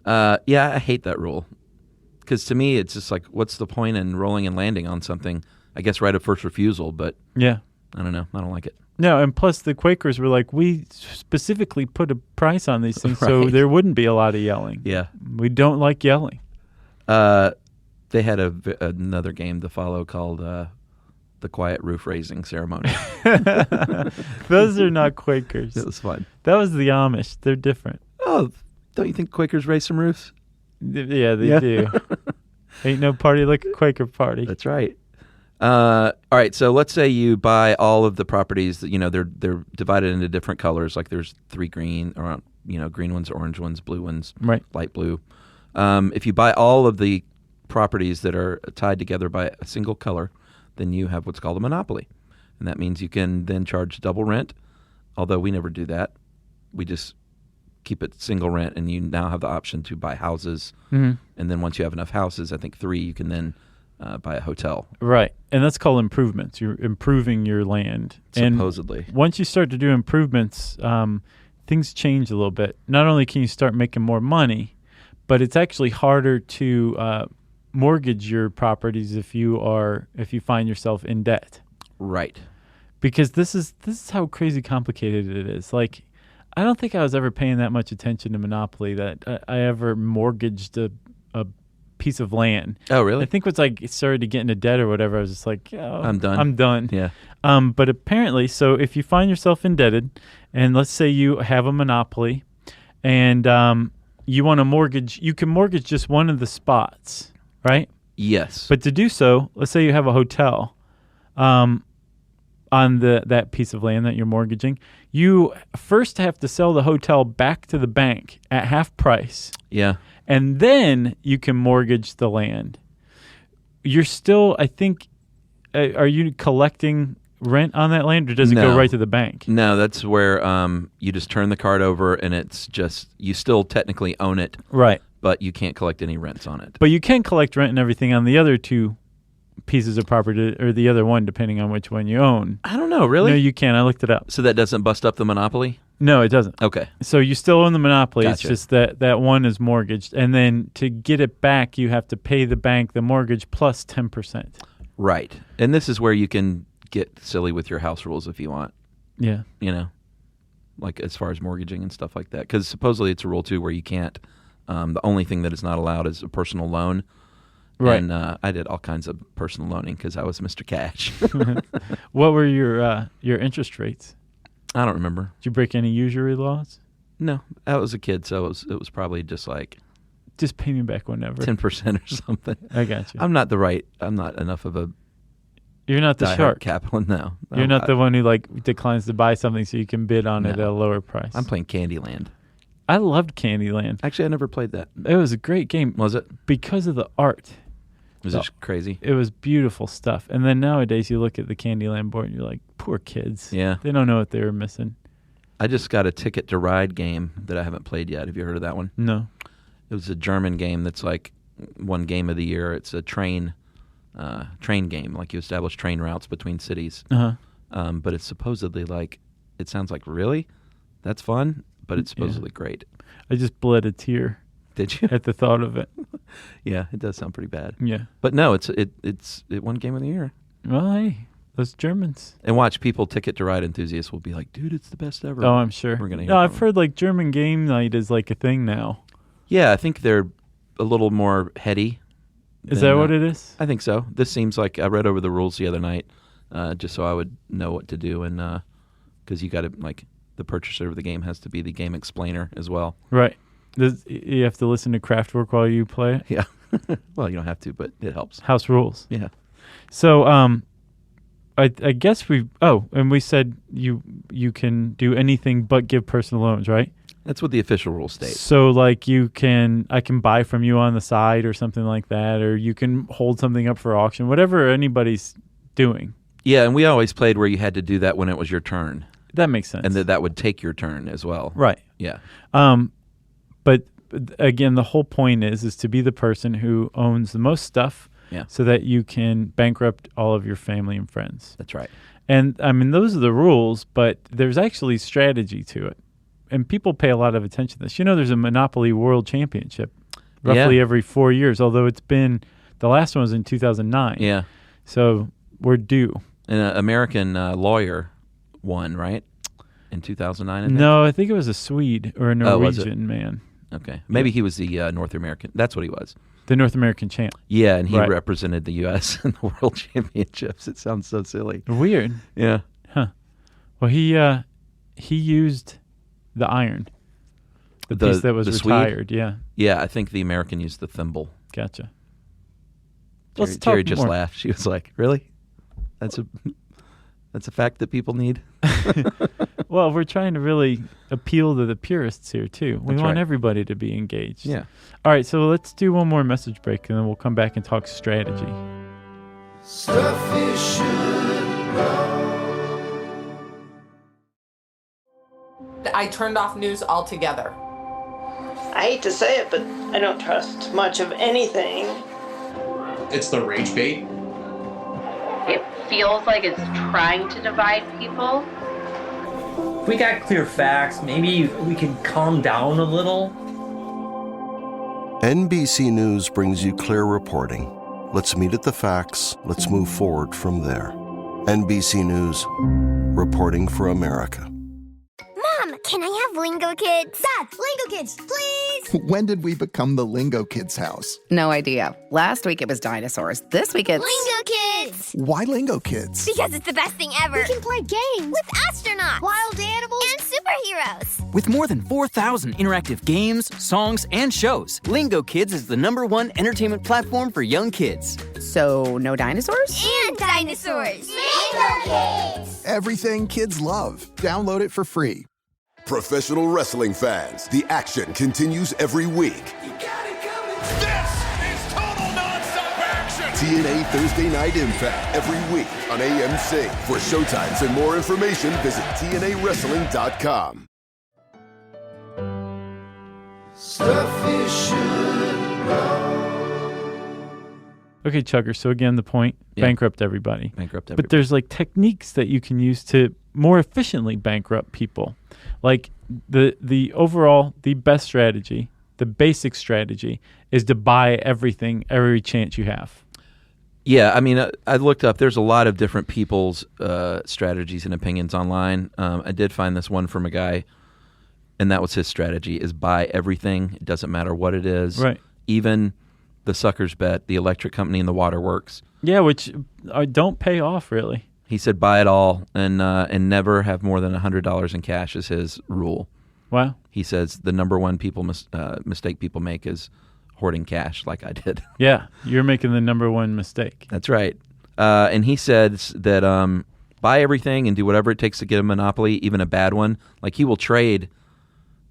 I hate that rule. Because to me, it's just like, what's the point in rolling and landing on something? I guess right of first refusal, but yeah, I don't know. I don't like it. No, and plus the Quakers were like, we specifically put a price on these things so there wouldn't be a lot of yelling. Yeah. We don't like yelling. They had another game to follow called the Quiet Roof Raising Ceremony. Those are not Quakers. It was fun. That was the Amish. They're different. Oh, don't you think Quakers raise some roofs? Yeah, they do. Ain't no party like a Quaker party. That's right. All right, so let's say you buy all of the properties that they're divided into different colors. Like there's 3 green, or green ones, orange ones, blue ones, right? Light blue. If you buy all of the properties that are tied together by a single color, then you have what's called a monopoly, and that means you can then charge double rent. Although we never do that, we just keep it single rent, and you now have the option to buy houses. And then once you have enough houses, I think 3, you can then buy a hotel. Right. And that's called improvements. You're improving your land. Supposedly. And once you start to do improvements, things change a little bit. Not only can you start making more money, but it's actually harder to mortgage your properties if you find yourself in debt. Right. Because this is how crazy complicated it is. Like, I don't think I was ever paying that much attention to Monopoly that I ever mortgaged a piece of land. Oh, really? I think once I started to get into debt or whatever, I was just like, I'm done. I'm done. Yeah. But apparently, so if you find yourself indebted, and let's say you have a monopoly, and you want to mortgage, you can mortgage just one of the spots, right? Yes. But to do so, let's say you have a hotel on that piece of land that you're mortgaging, you first have to sell the hotel back to the bank at half price. Yeah. And then you can mortgage the land. You're still, I think, are you collecting rent on that land, or does it go right to the bank? No, that's where you just turn the card over, and it's just, you still technically own it. Right. But you can't collect any rents on it. But you can collect rent and everything on the other 2 pieces of property, or the other one, depending on which one you own. I don't know, really? No, you can. I looked it up. So that doesn't bust up the monopoly? No, it doesn't. Okay. So you still own the monopoly. Gotcha. It's just that one is mortgaged. And then to get it back, you have to pay the bank the mortgage plus 10%. Right. And this is where you can get silly with your house rules if you want. Yeah. Like as far as mortgaging and stuff like that. Because supposedly it's a rule, too, where you can't. The only thing that is not allowed is a personal loan. Right. And I did all kinds of personal loaning because I was Mr. Cash. What were your interest rates? I don't remember. Did you break any usury laws? No, I was a kid, so it was probably just like, just pay me back whenever. 10% or something. I got you. I'm not enough of a. You're not the shark. Kaplan, no. You're not the one who declines to buy something so you can bid on it at a lower price. I'm playing Candyland. I loved Candyland. Actually, I never played that. It was a great game. Was it? Because of the art. Was it crazy? It was beautiful stuff. And then nowadays you look at the Candyland board and you're like, poor kids. Yeah. They don't know what they were missing. I just got a Ticket to Ride game that I haven't played yet. Have you heard of that one? No. It was a German game that's like one game of the year. It's a train game. Like you establish train routes between cities. Uh-huh. But it's supposedly like, it sounds like, really? That's fun? But it's supposedly great. I just bled a tear. Did you? At the thought of it. Yeah, it does sound pretty bad. Yeah. But no, it won Game of the Year. Well, hey, those Germans. And watch, people Ticket to Ride enthusiasts will be like, dude, it's the best ever. Oh, I'm sure. We're gonna hear I've heard German game night is like a thing now. Yeah, I think they're a little more heady. Is that what it is? I think so. This seems like I read over the rules the other night, just so I would know what to do, and because you got to the purchaser of the game has to be the game explainer as well. Right. You have to listen to Kraftwerk while you play it? Yeah. Well, you don't have to, but it helps. House rules. Yeah. So, I guess and we said you can do anything but give personal loans, right? That's what the official rules state. So, I can buy from you on the side or something like that, or you can hold something up for auction, whatever anybody's doing. Yeah, and we always played where you had to do that when it was your turn. That makes sense. And that would take your turn as well. Right. Yeah. But again, the whole point is to be the person who owns the most stuff, so that you can bankrupt all of your family and friends. That's right. And I mean, those are the rules, but there's actually strategy to it. And people pay a lot of attention to this. There's a Monopoly World Championship roughly every 4 years, although the last one was in 2009. Yeah. So we're due. An American lawyer won, right? In 2009, I think? No, I think it was a Swede or a Norwegian man. Okay. Maybe he was the North American. That's what he was. The North American champ. Yeah, and he represented the U.S. in the World Championships. It sounds so silly. Weird. Yeah. Huh. Well, he used the iron. The piece that was retired, Swede? yeah. Yeah, I think the American used the thimble. Gotcha. Terry just laughed. She was like, really? That's a fact that people need? Well, we're trying to really appeal to the purists here, too. We want right. everybody to be engaged. Yeah. All right, so let's do one more message break, and then we'll come back and talk strategy. Stuff you should know. I turned off news altogether. I hate to say it, but I don't trust much of anything. It's the rage bait. It feels like it's trying to divide people. If we got clear facts, maybe we can calm down a little. NBC News brings you clear reporting. Let's meet at the facts. Let's move forward from there. NBC News, reporting for America. Mom, can I have Lingo Kids? Dad, Lingo Kids, please! When did we become the Lingo Kids house? No idea. Last week it was dinosaurs. This week it's... Lingo Kids! Why Lingo Kids? Because it's the best thing ever. We can play games with astronauts, wild animals, and superheroes. With more than 4,000 interactive games, songs, and shows, Lingo Kids is the #1 entertainment platform for young kids. So, no dinosaurs? And dinosaurs! Lingo Kids! Everything kids love. Download it for free. Professional wrestling fans, the action continues every week. This is total nonstop action. TNA Thursday Night Impact every week on AMC. For showtimes and more information, visit TNAWrestling.com. Stuff you should know. Okay, Chugger, so again, the point, bankrupt everybody. Bankrupt everybody. But there's techniques that you can use to more efficiently bankrupt people. Like the overall, the best strategy, the basic strategy is to buy everything every chance you have. Yeah, I mean, I looked up. There's a lot of different people's strategies and opinions online. I did find this one from a guy, and that was his strategy, is buy everything. It doesn't matter what it is. Right. Even the sucker's bet, the electric company and the waterworks. Yeah, which don't pay off, really. He said buy it all and never have more than $100 in cash is his rule. Wow. He says the #1 mistake people make is hoarding cash like I did. Yeah, you're making the #1 mistake. That's right. And he says that buy everything and do whatever it takes to get a monopoly, even a bad one. Like he will trade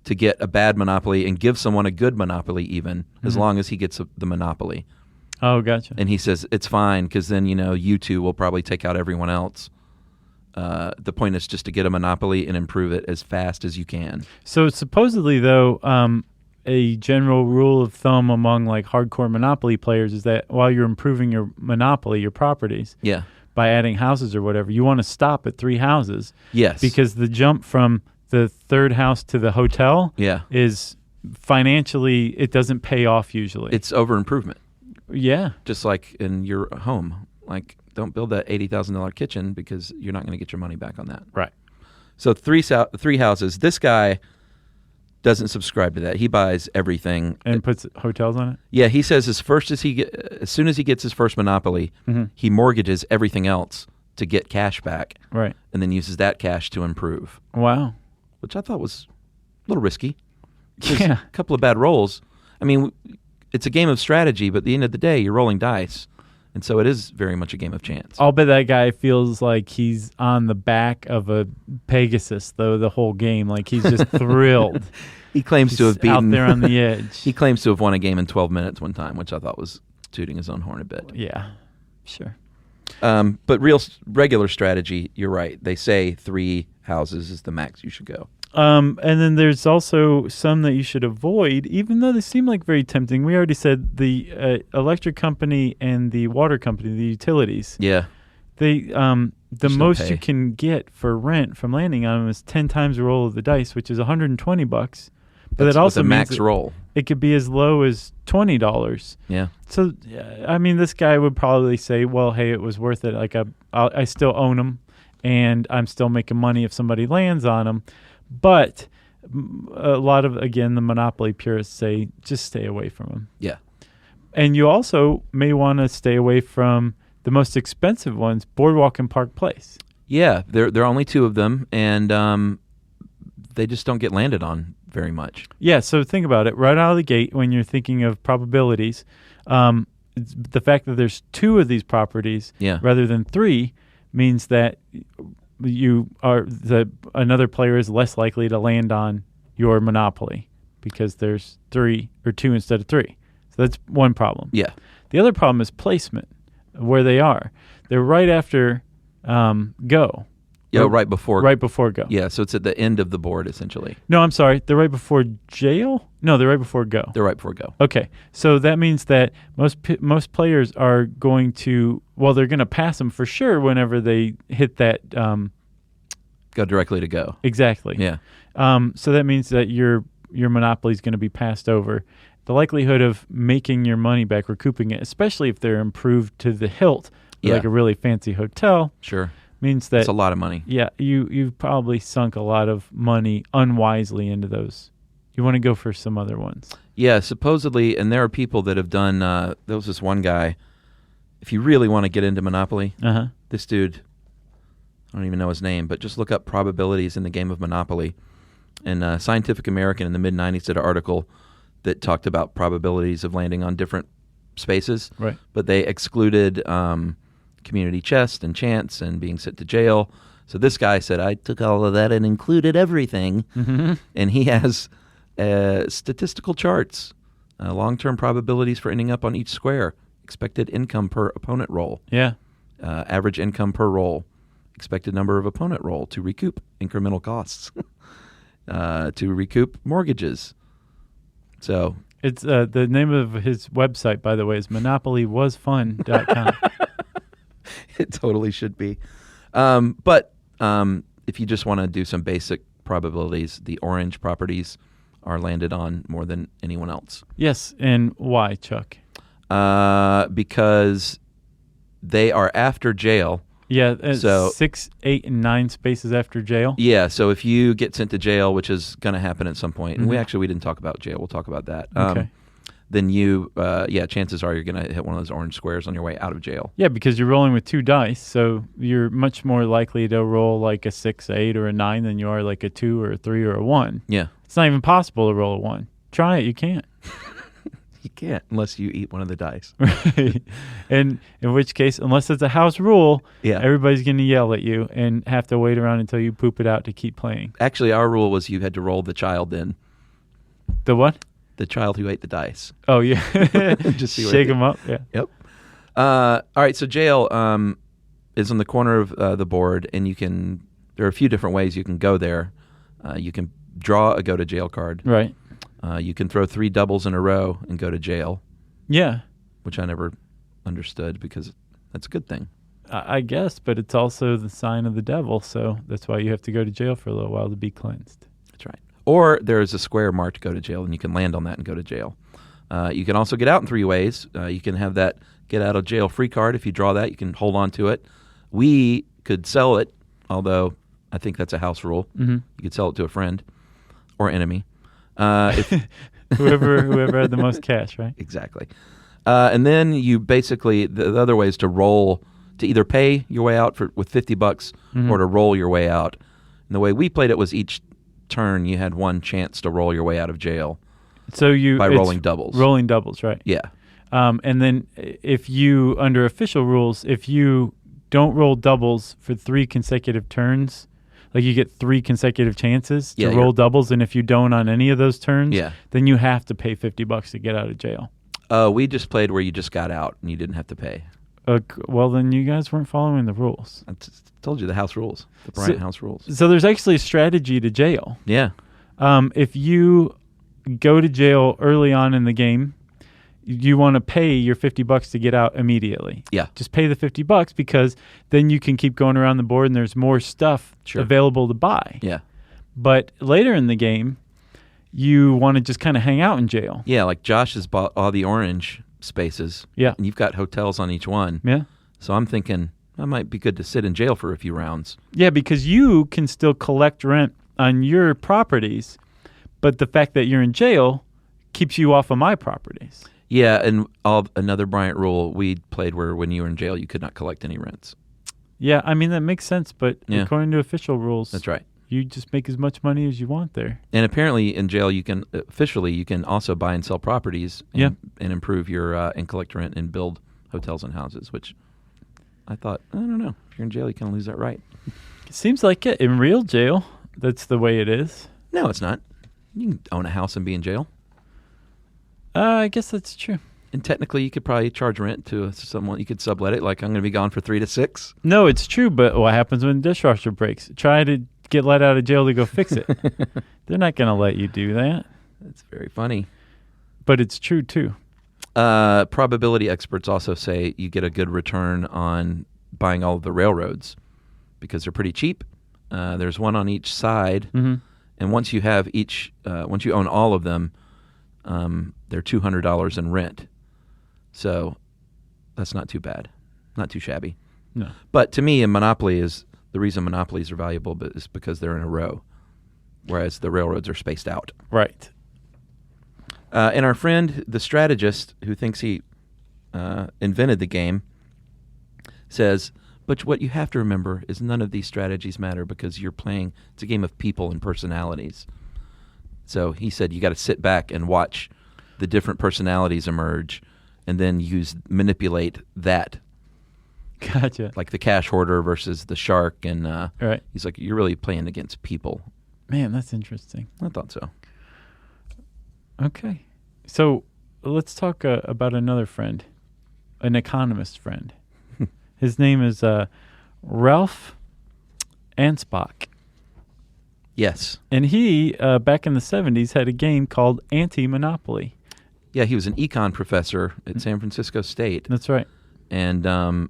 to get a bad monopoly and give someone a good monopoly even, as long as he gets the monopoly. Oh, gotcha. And he says it's fine because then, you two will probably take out everyone else. The point is just to get a monopoly and improve it as fast as you can. So supposedly, though, a general rule of thumb among hardcore Monopoly players is that while you're improving your monopoly, your properties, by adding houses or whatever, you want to stop at 3 houses. Yes. Because the jump from the 3rd house to the hotel is financially, it doesn't pay off usually. It's over improvement. Yeah. Just like in your home. Don't build that $80,000 kitchen because you're not going to get your money back on that. Right. So 3 houses. This guy Doesn't subscribe to that. He buys everything and puts hotels on it. Yeah, he says as soon as he gets his first Monopoly, he mortgages everything else to get cash back, right? And then uses that cash to improve. Wow, which I thought was a little risky. Yeah, a couple of bad rolls. I mean, it's a game of strategy, but at the end of the day, you're rolling dice. And so it is very much a game of chance. I'll bet that guy feels like he's on the back of a Pegasus, though, the whole game. Like, he's just thrilled. He claims to have beaten... out there on the edge. He claims to have won a game in 12 minutes one time, which I thought was tooting his own horn a bit. Yeah, sure. But regular strategy, you're right. They say 3 houses is the max you should go. And then there's also some that you should avoid, even though they seem like very tempting. We already said the electric company and the water company, the utilities. Yeah. They the most you can get for rent from landing on them is 10 times the roll of the dice, which is $120. But That's it also with a means max roll. It could be as low as $20. Yeah. So, I mean, this guy would probably say, well, hey, it was worth it. Like, I still own them, and I'm still making money if somebody lands on them. But a lot of, again, the Monopoly purists say just stay away from them. Yeah. And you also may want to stay away from the most expensive ones, Boardwalk and Park Place. Yeah, there are only 2 of them, and they just don't get landed on very much. Yeah, so think about it. Right out of the gate, when you're thinking of probabilities, the fact that there's 2 of these properties rather than 3 means that another player is less likely to land on your Monopoly because there's 2 instead of 3. So that's one problem. Yeah. The other problem is placement, where they are. They're right after Go. Yeah, right before Go. Yeah, so it's at the end of the board, essentially. No, I'm sorry. They're right before Jail? No, they're right before Go. They're right before Go. Okay. So that means that most players are going to, they're going to pass them for sure whenever they hit that. Go directly to Go. Exactly. Yeah. So that means that your Monopoly is going to be passed over. The likelihood of making your money back, recouping it, especially if they're improved to the hilt, like a really fancy hotel. Sure. Means that it's a lot of money. Yeah, you've probably sunk a lot of money unwisely into those. You want to go for some other ones. Yeah, supposedly, and there are people that have done. There was this one guy. If you really want to get into Monopoly, this dude, I don't even know his name, but just look up probabilities in the game of Monopoly. And Scientific American in the mid-'90s did an article that talked about probabilities of landing on different spaces. Right. But they excluded community chest and chance and being sent to jail. So this guy said, I took all of that and included everything. Mm-hmm. And he has statistical charts, long-term probabilities for ending up on each square, expected income per opponent roll. Yeah. Average income per roll, expected number of opponent roll to recoup incremental costs, to recoup mortgages. So it's the name of his website, by the way, is monopoliwasfun.com. It totally should be. But if you just want to do some basic probabilities, the orange properties are landed on more than anyone else. Yes, and why, Chuck? Because they are after jail. Yeah, so 6, 8, and 9 spaces after jail. Yeah, so if you get sent to jail, which is going to happen at some point, and we didn't talk about jail. We'll talk about that. Okay. Then chances are you're going to hit one of those orange squares on your way out of jail. Yeah, because you're rolling with 2 dice, so you're much more likely to roll like a 6, 8, or a 9 than you are like a 2 or a 3 or a 1. Yeah. It's not even possible to roll a 1. Try it, you can't. You can't unless you eat one of the dice. Right. And in which case, unless it's a house rule, everybody's going to yell at you and have to wait around until you poop it out to keep playing. Actually, our rule was you had to roll the child in. The what? The child who ate the dice. Oh, yeah. Just shake them up. Yeah. Yep. All right. So jail is on the corner of the board, and there are a few different ways you can go there. You can draw a go to jail card. Right. You can throw 3 doubles in a row and go to jail. Yeah. Which I never understood because that's a good thing. I guess, but it's also the sign of the devil, so that's why you have to go to jail for a little while to be cleansed. That's right. Or there's a square marked go to jail, and you can land on that and go to jail. You can also get out in 3 ways. You can have that get out of jail free card. If you draw that, you can hold on to it. We could sell it, although I think that's a house rule. Mm-hmm. You could sell it to a friend or enemy. Whoever had the most cash, right? Exactly. And then you basically, the other way is to roll, to either pay your way out with $50 or to roll your way out. And the way we played it was each turn you had one chance to roll your way out of jail. So by rolling doubles. Rolling doubles, right? Yeah. And then if you, under official rules, if you don't roll doubles for 3 consecutive turns, like you get 3 consecutive chances to roll doubles, and if you don't on any of those turns, then you have to pay $50 to get out of jail. We just played where you just got out and you didn't have to pay. Well, then you guys weren't following the rules. I told you the house rules, the Bryant house rules. So there's actually a strategy to jail. Yeah. If you go to jail early on in the game, you want to pay your $50 to get out immediately. Yeah. Just pay the $50 because then you can keep going around the board and there's more stuff available to buy. Yeah. But later in the game, you want to just kind of hang out in jail. Yeah, like Josh has bought all the orange spaces. Yeah. And you've got hotels on each one. Yeah. So I'm thinking that might be good to sit in jail for a few rounds. Yeah, because you can still collect rent on your properties, but the fact that you're in jail keeps you off of my properties. Yeah, and another Bryant rule we played where when you were in jail, you could not collect any rents. Yeah, I mean, that makes sense, but according to official rules, that's right. You just make as much money as you want there. And apparently in jail, you can also buy and sell properties and improve your and collect rent and build hotels and houses, which I thought, I don't know. If you're in jail, you kind of lose that right. It seems like it. In real jail, that's the way it is. No, it's not. You can own a house and be in jail. I guess that's true. And technically, you could probably charge rent to someone. You could sublet it, like I'm going to be gone for 3 to 6. No, it's true, but what happens when the dishwasher breaks? Try to get let out of jail to go fix it. They're not going to let you do that. That's very funny. But it's true, too. Probability experts also say you get a good return on buying all of the railroads because they're pretty cheap. There's one on each side. Mm-hmm. And once you have once you own all of them, they're $200 in rent. So that's not too bad. Not too shabby. No. But to me, the reason monopolies are valuable is because they're in a row, whereas the railroads are spaced out. Right. And our friend, the strategist, who thinks he invented the game, says, but what you have to remember is none of these strategies matter because you're playing, it's a game of people and personalities. So he said you got to sit back and watch the different personalities emerge and then manipulate that. Gotcha. Like the cash hoarder versus the shark. And right. He's like, you're really playing against people. Man, that's interesting. I thought so. Okay. So let's talk about another friend, an economist friend. His name is Ralph Ansbach. Yes. And he, back in the 70s, had a game called Anti-Monopoly. Yeah, he was an econ professor at San Francisco State. That's right. And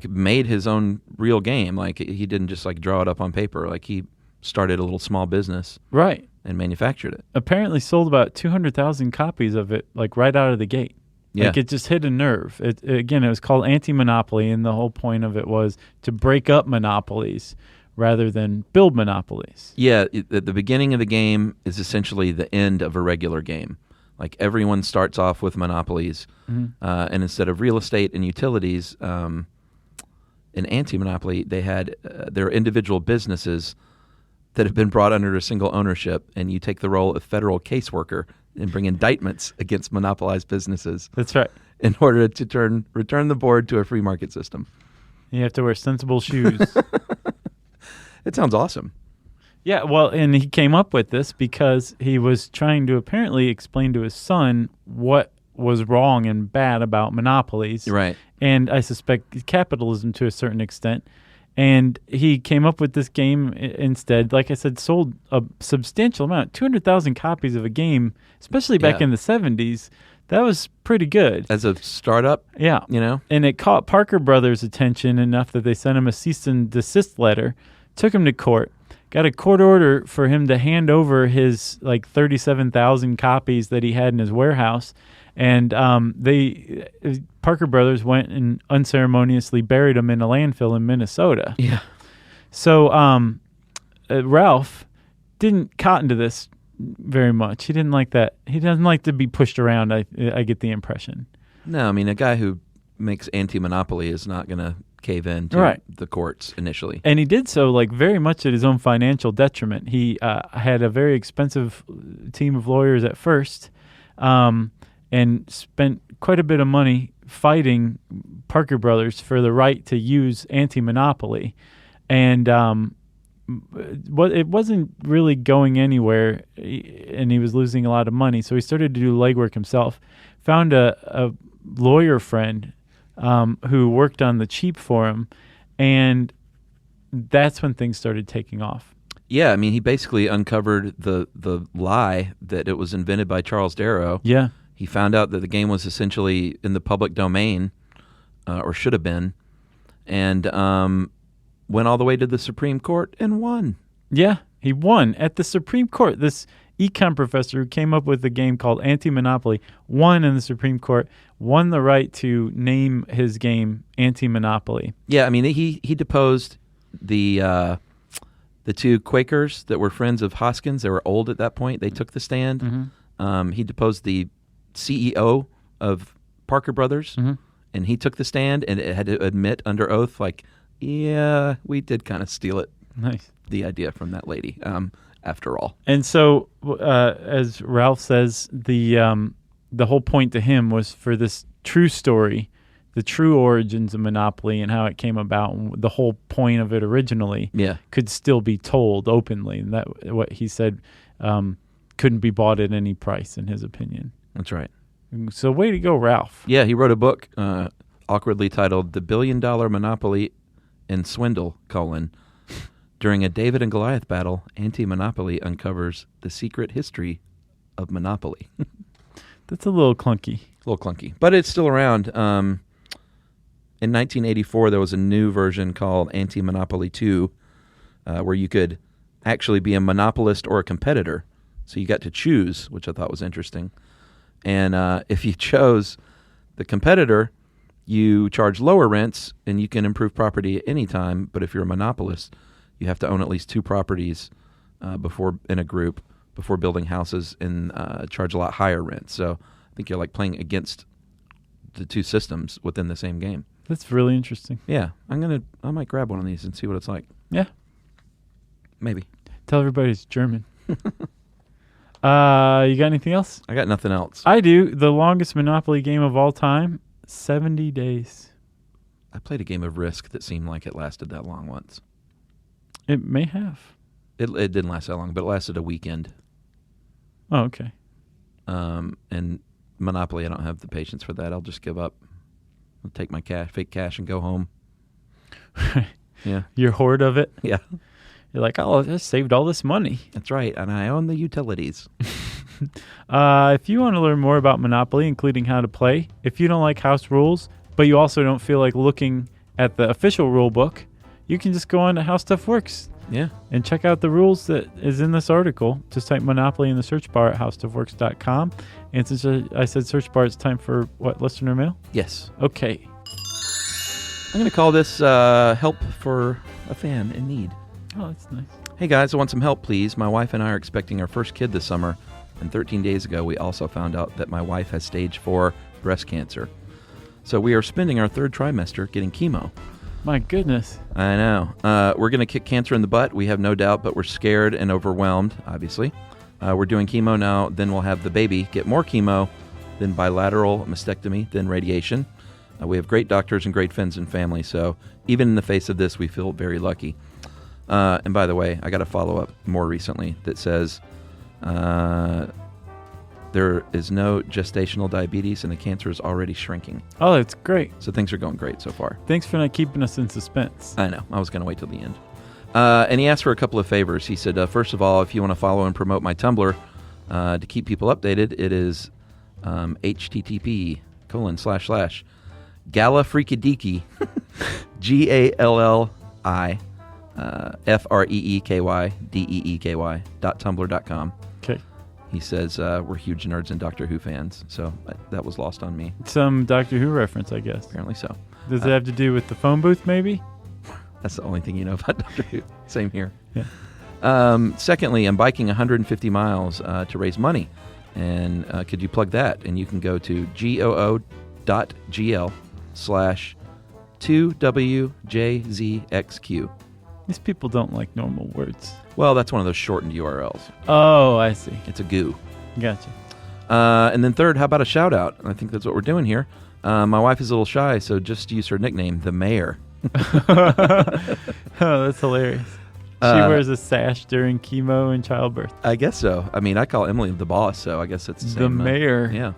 made his own real game. Like he didn't just draw it up on paper. Like he started a little small business. Right. And manufactured it. Apparently sold about 200,000 copies of it, right out of the gate. Yeah. Like it just hit a nerve. It was called Anti-Monopoly, and the whole point of it was to break up monopolies rather than build monopolies. Yeah, the beginning of the game is essentially the end of a regular game. Like everyone starts off with monopolies, and instead of real estate and utilities, in Anti-Monopoly, they had their individual businesses that have been brought under a single ownership, and you take the role of federal caseworker and bring indictments against monopolized businesses. That's right. In order to return the board to a free market system. You have to wear sensible shoes. It sounds awesome. Yeah, well, and he came up with this because he was trying to apparently explain to his son what was wrong and bad about monopolies. Right. And I suspect capitalism to a certain extent. And he came up with this game instead. Like I said, sold a substantial amount, 200,000 copies of a game, especially back in the 70s. That was pretty good. As a startup? Yeah. And it caught Parker Brothers' attention enough that they sent him a cease and desist letter, took him to court, got a court order for him to hand over his 37,000 copies that he had in his warehouse. And Parker Brothers went and unceremoniously buried him in a landfill in Minnesota. Yeah. So Ralph didn't cotton to this very much. He didn't like that. He doesn't like to be pushed around. I get the impression. No, I mean, a guy who makes anti-monopoly is not going to cave in to the courts initially. And he did so like very much at his own financial detriment. He had a very expensive team of lawyers at first, and spent quite a bit of money fighting Parker Brothers for the right to use anti-monopoly. And it wasn't really going anywhere, and he was losing a lot of money. So he started to do legwork himself. Found a lawyer friend who worked on the cheap for him, and that's when things started taking off. Yeah, I mean, he basically uncovered the lie that it was invented by Charles Darrow. Yeah. He found out that the game was essentially in the public domain, or should have been, and went all the way to the Supreme Court and won. Yeah, he won at the Supreme Court. This econ professor who came up with a game called Anti-Monopoly won in the Supreme Court, won the right to name his game Anti-Monopoly. Yeah, I mean, he deposed the two Quakers that were friends of Hoskins. They were old at that point. They took the stand. Mm-hmm. He deposed the CEO of Parker Brothers, and he took the stand and it had to admit under oath, like, yeah, we did kind of steal it. Nice. The idea from that lady, after all. And so, as Ralph says, the whole point to him was for this true story, the true origins of Monopoly and how it came about, and the whole point of it originally could still be told openly. And that what he said couldn't be bought at any price, in his opinion. That's right. So way to go, Ralph. Yeah, he wrote a book awkwardly titled The $1 Billion Monopoly and Swindle, during a David and Goliath battle, Anti-Monopoly uncovers the secret history of Monopoly. That's a little clunky. But it's still around. In 1984, there was a new version called Anti-Monopoly 2, where you could actually be a monopolist or a competitor. So you got to choose, which I thought was interesting. And if you chose the competitor, you charge lower rents and you can improve property at any time. But if you're a monopolist, you have to own at least two properties before in a group before building houses and charge a lot higher rent. So I think you're like playing against the two systems within the same game. That's really interesting. Yeah, I might grab one of these and see what it's like. Yeah, maybe. Tell everybody it's German. You got anything else? I got nothing else. I do. The longest Monopoly game of all time, 70 days. I played a game of Risk that seemed like it lasted that long once. It may have. It didn't last that long, but it lasted a weekend. Oh, okay. And Monopoly, I don't have the patience for that. I'll just give up. I'll take my fake cash, and go home. Yeah. Your hoard of it? Yeah. You're like, oh, I just saved all this money. That's right, and I own the utilities. If you want to learn more about Monopoly, including how to play, if you don't like house rules, but you also don't feel like looking at the official rule book, you can just go on to How Stuff Works. Yeah. And check out the rules that is in this article. Just type Monopoly in the search bar at howstuffworks.com. And since I said search bar, it's time for what, listener mail? Yes. Okay. I'm going to call this help for a fan in need. Oh, that's nice. Hey guys, I want some help, please. My wife and I are expecting our first kid this summer, and 13 days ago we also found out that my wife has stage 4 breast cancer. So we are spending our third trimester getting chemo. My goodness. I know. We're going to kick cancer in the butt, we have no doubt, but we're scared and overwhelmed, obviously. We're doing chemo now, then we'll have the baby get more chemo, then bilateral mastectomy, then radiation. We have great doctors and great friends and family, so even in the face of this, we feel very lucky. And by the way, I got a follow-up more recently that says there is no gestational diabetes and the cancer is already shrinking. Oh, that's great. So things are going great so far. Thanks for not keeping us in suspense. I know. I was going to wait till the end. And he asked for a couple of favors. He said, first of all, if you want to follow and promote my Tumblr to keep people updated, it is http://Gallafreakedeki, GALLI FREEKYDEEKY.tumblr.com. Okay. He says we're huge nerds and Doctor Who fans, so that was lost on me. Some Doctor Who reference, I guess. Apparently so. Does it have to do with the phone booth, maybe? That's the only thing you know about Doctor Who. Same here. Yeah. Secondly, I'm biking 150 miles to raise money. And could you plug that? And you can go to goo.gl/2WJZXQ. These people don't like normal words. Well, that's one of those shortened URLs. Oh, I see. It's a goo. Gotcha. And then third, how about a shout out? I think that's what we're doing here. My wife is a little shy, so just use her nickname, the Mayor. Oh, that's hilarious. She wears a sash during chemo and childbirth. I guess so. I mean, I call Emily the boss, so I guess it's the same. The Mayor. Yeah.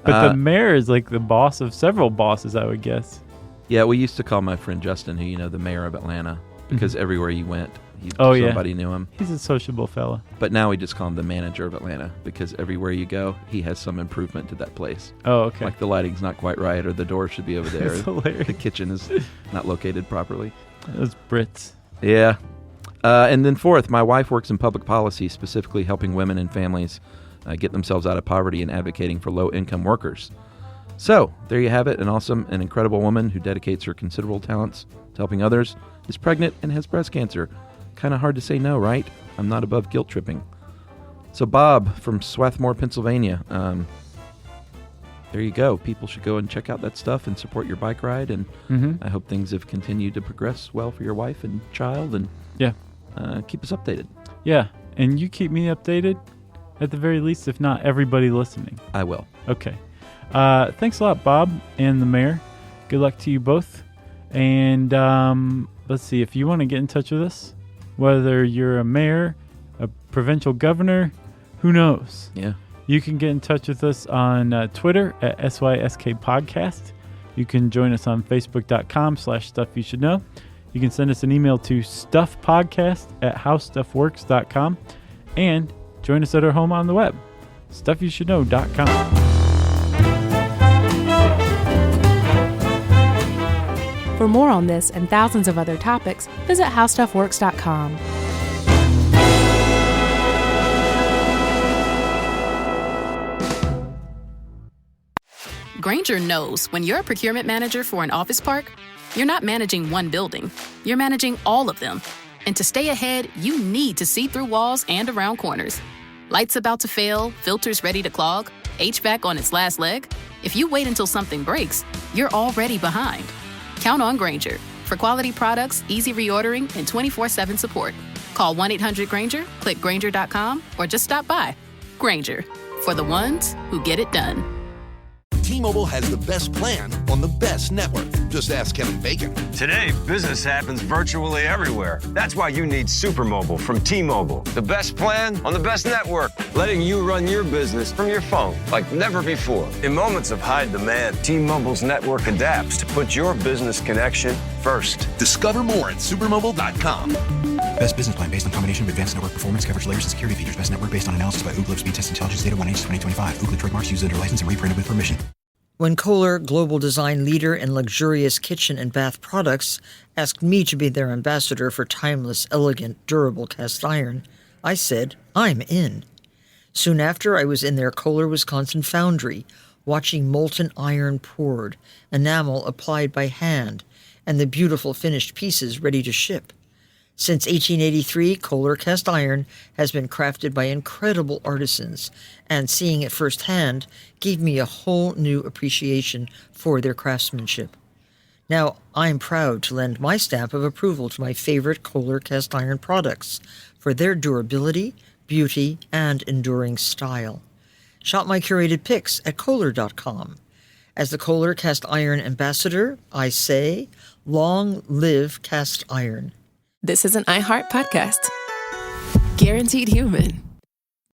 But the Mayor is like the boss of several bosses, I would guess. Yeah, we used to call my friend Justin, who the mayor of Atlanta, because everywhere you went, somebody knew him. He's a sociable fella. But now we just call him the manager of Atlanta, because everywhere you go, he has some improvement to that place. Oh, okay. Like the lighting's not quite right, or the door should be over there. That's hilarious. The kitchen is not located properly. Those Brits. Yeah. And then fourth, my wife works in public policy, specifically helping women and families get themselves out of poverty and advocating for low-income workers. So, there you have it. An awesome and incredible woman who dedicates her considerable talents to helping others, is pregnant, and has breast cancer. Kind of hard to say no, right? I'm not above guilt tripping. So, Bob from Swarthmore, Pennsylvania, there you go. People should go and check out that stuff and support your bike ride. And I hope things have continued to progress well for your wife and child. And keep us updated. Yeah, and you keep me updated, at the very least, if not everybody listening. I will. Okay. Thanks a lot, Bob and the Mayor. Good luck to you both. And let's see, if you want to get in touch with us, whether you're a mayor, a provincial governor, who knows? Yeah. You can get in touch with us on Twitter at SYSK Podcast. You can join us on Facebook.com/StuffYouShouldKnow. You can send us an email to stuffpodcast@howstuffworks.com. And join us at our home on the web, stuffyoushouldknow.com. For more on this and thousands of other topics, visit howstuffworks.com. Grainger knows when you're a procurement manager for an office park, you're not managing one building, you're managing all of them. And to stay ahead, you need to see through walls and around corners. Lights about to fail, filters ready to clog, HVAC on its last leg. If you wait until something breaks, you're already behind. Count on Grainger for quality products, easy reordering, and 24/7 support. Call 1-800-GRAINGER, click Grainger.com, or just stop by. Grainger, for the ones who get it done. T-Mobile has the best plan on the best network. Just ask Kevin Bacon. Today, business happens virtually everywhere. That's why you need Supermobile from T-Mobile. The best plan on the best network, letting you run your business from your phone like never before. In moments of high demand, T-Mobile's network adapts to put your business connection first. Discover more at supermobile.com. Best business plan based on combination of advanced network performance, coverage layers, and security features. Best network based on analysis by Ookla Speed Test Intelligence Data 1H2025. Ookla trademarks used under license and reprinted with permission. When Kohler, global design leader in luxurious kitchen and bath products, asked me to be their ambassador for timeless, elegant, durable cast iron, I said, I'm in. Soon after, I was in their Kohler, Wisconsin foundry, watching molten iron poured, enamel applied by hand, and the beautiful finished pieces ready to ship. Since 1883, Kohler cast iron has been crafted by incredible artisans, and seeing it firsthand gave me a whole new appreciation for their craftsmanship. Now, I'm proud to lend my stamp of approval to my favorite Kohler cast iron products for their durability, beauty, and enduring style. Shop my curated picks at Kohler.com. As the Kohler cast iron ambassador, I say, long live cast iron. This is an iHeart podcast. Guaranteed human.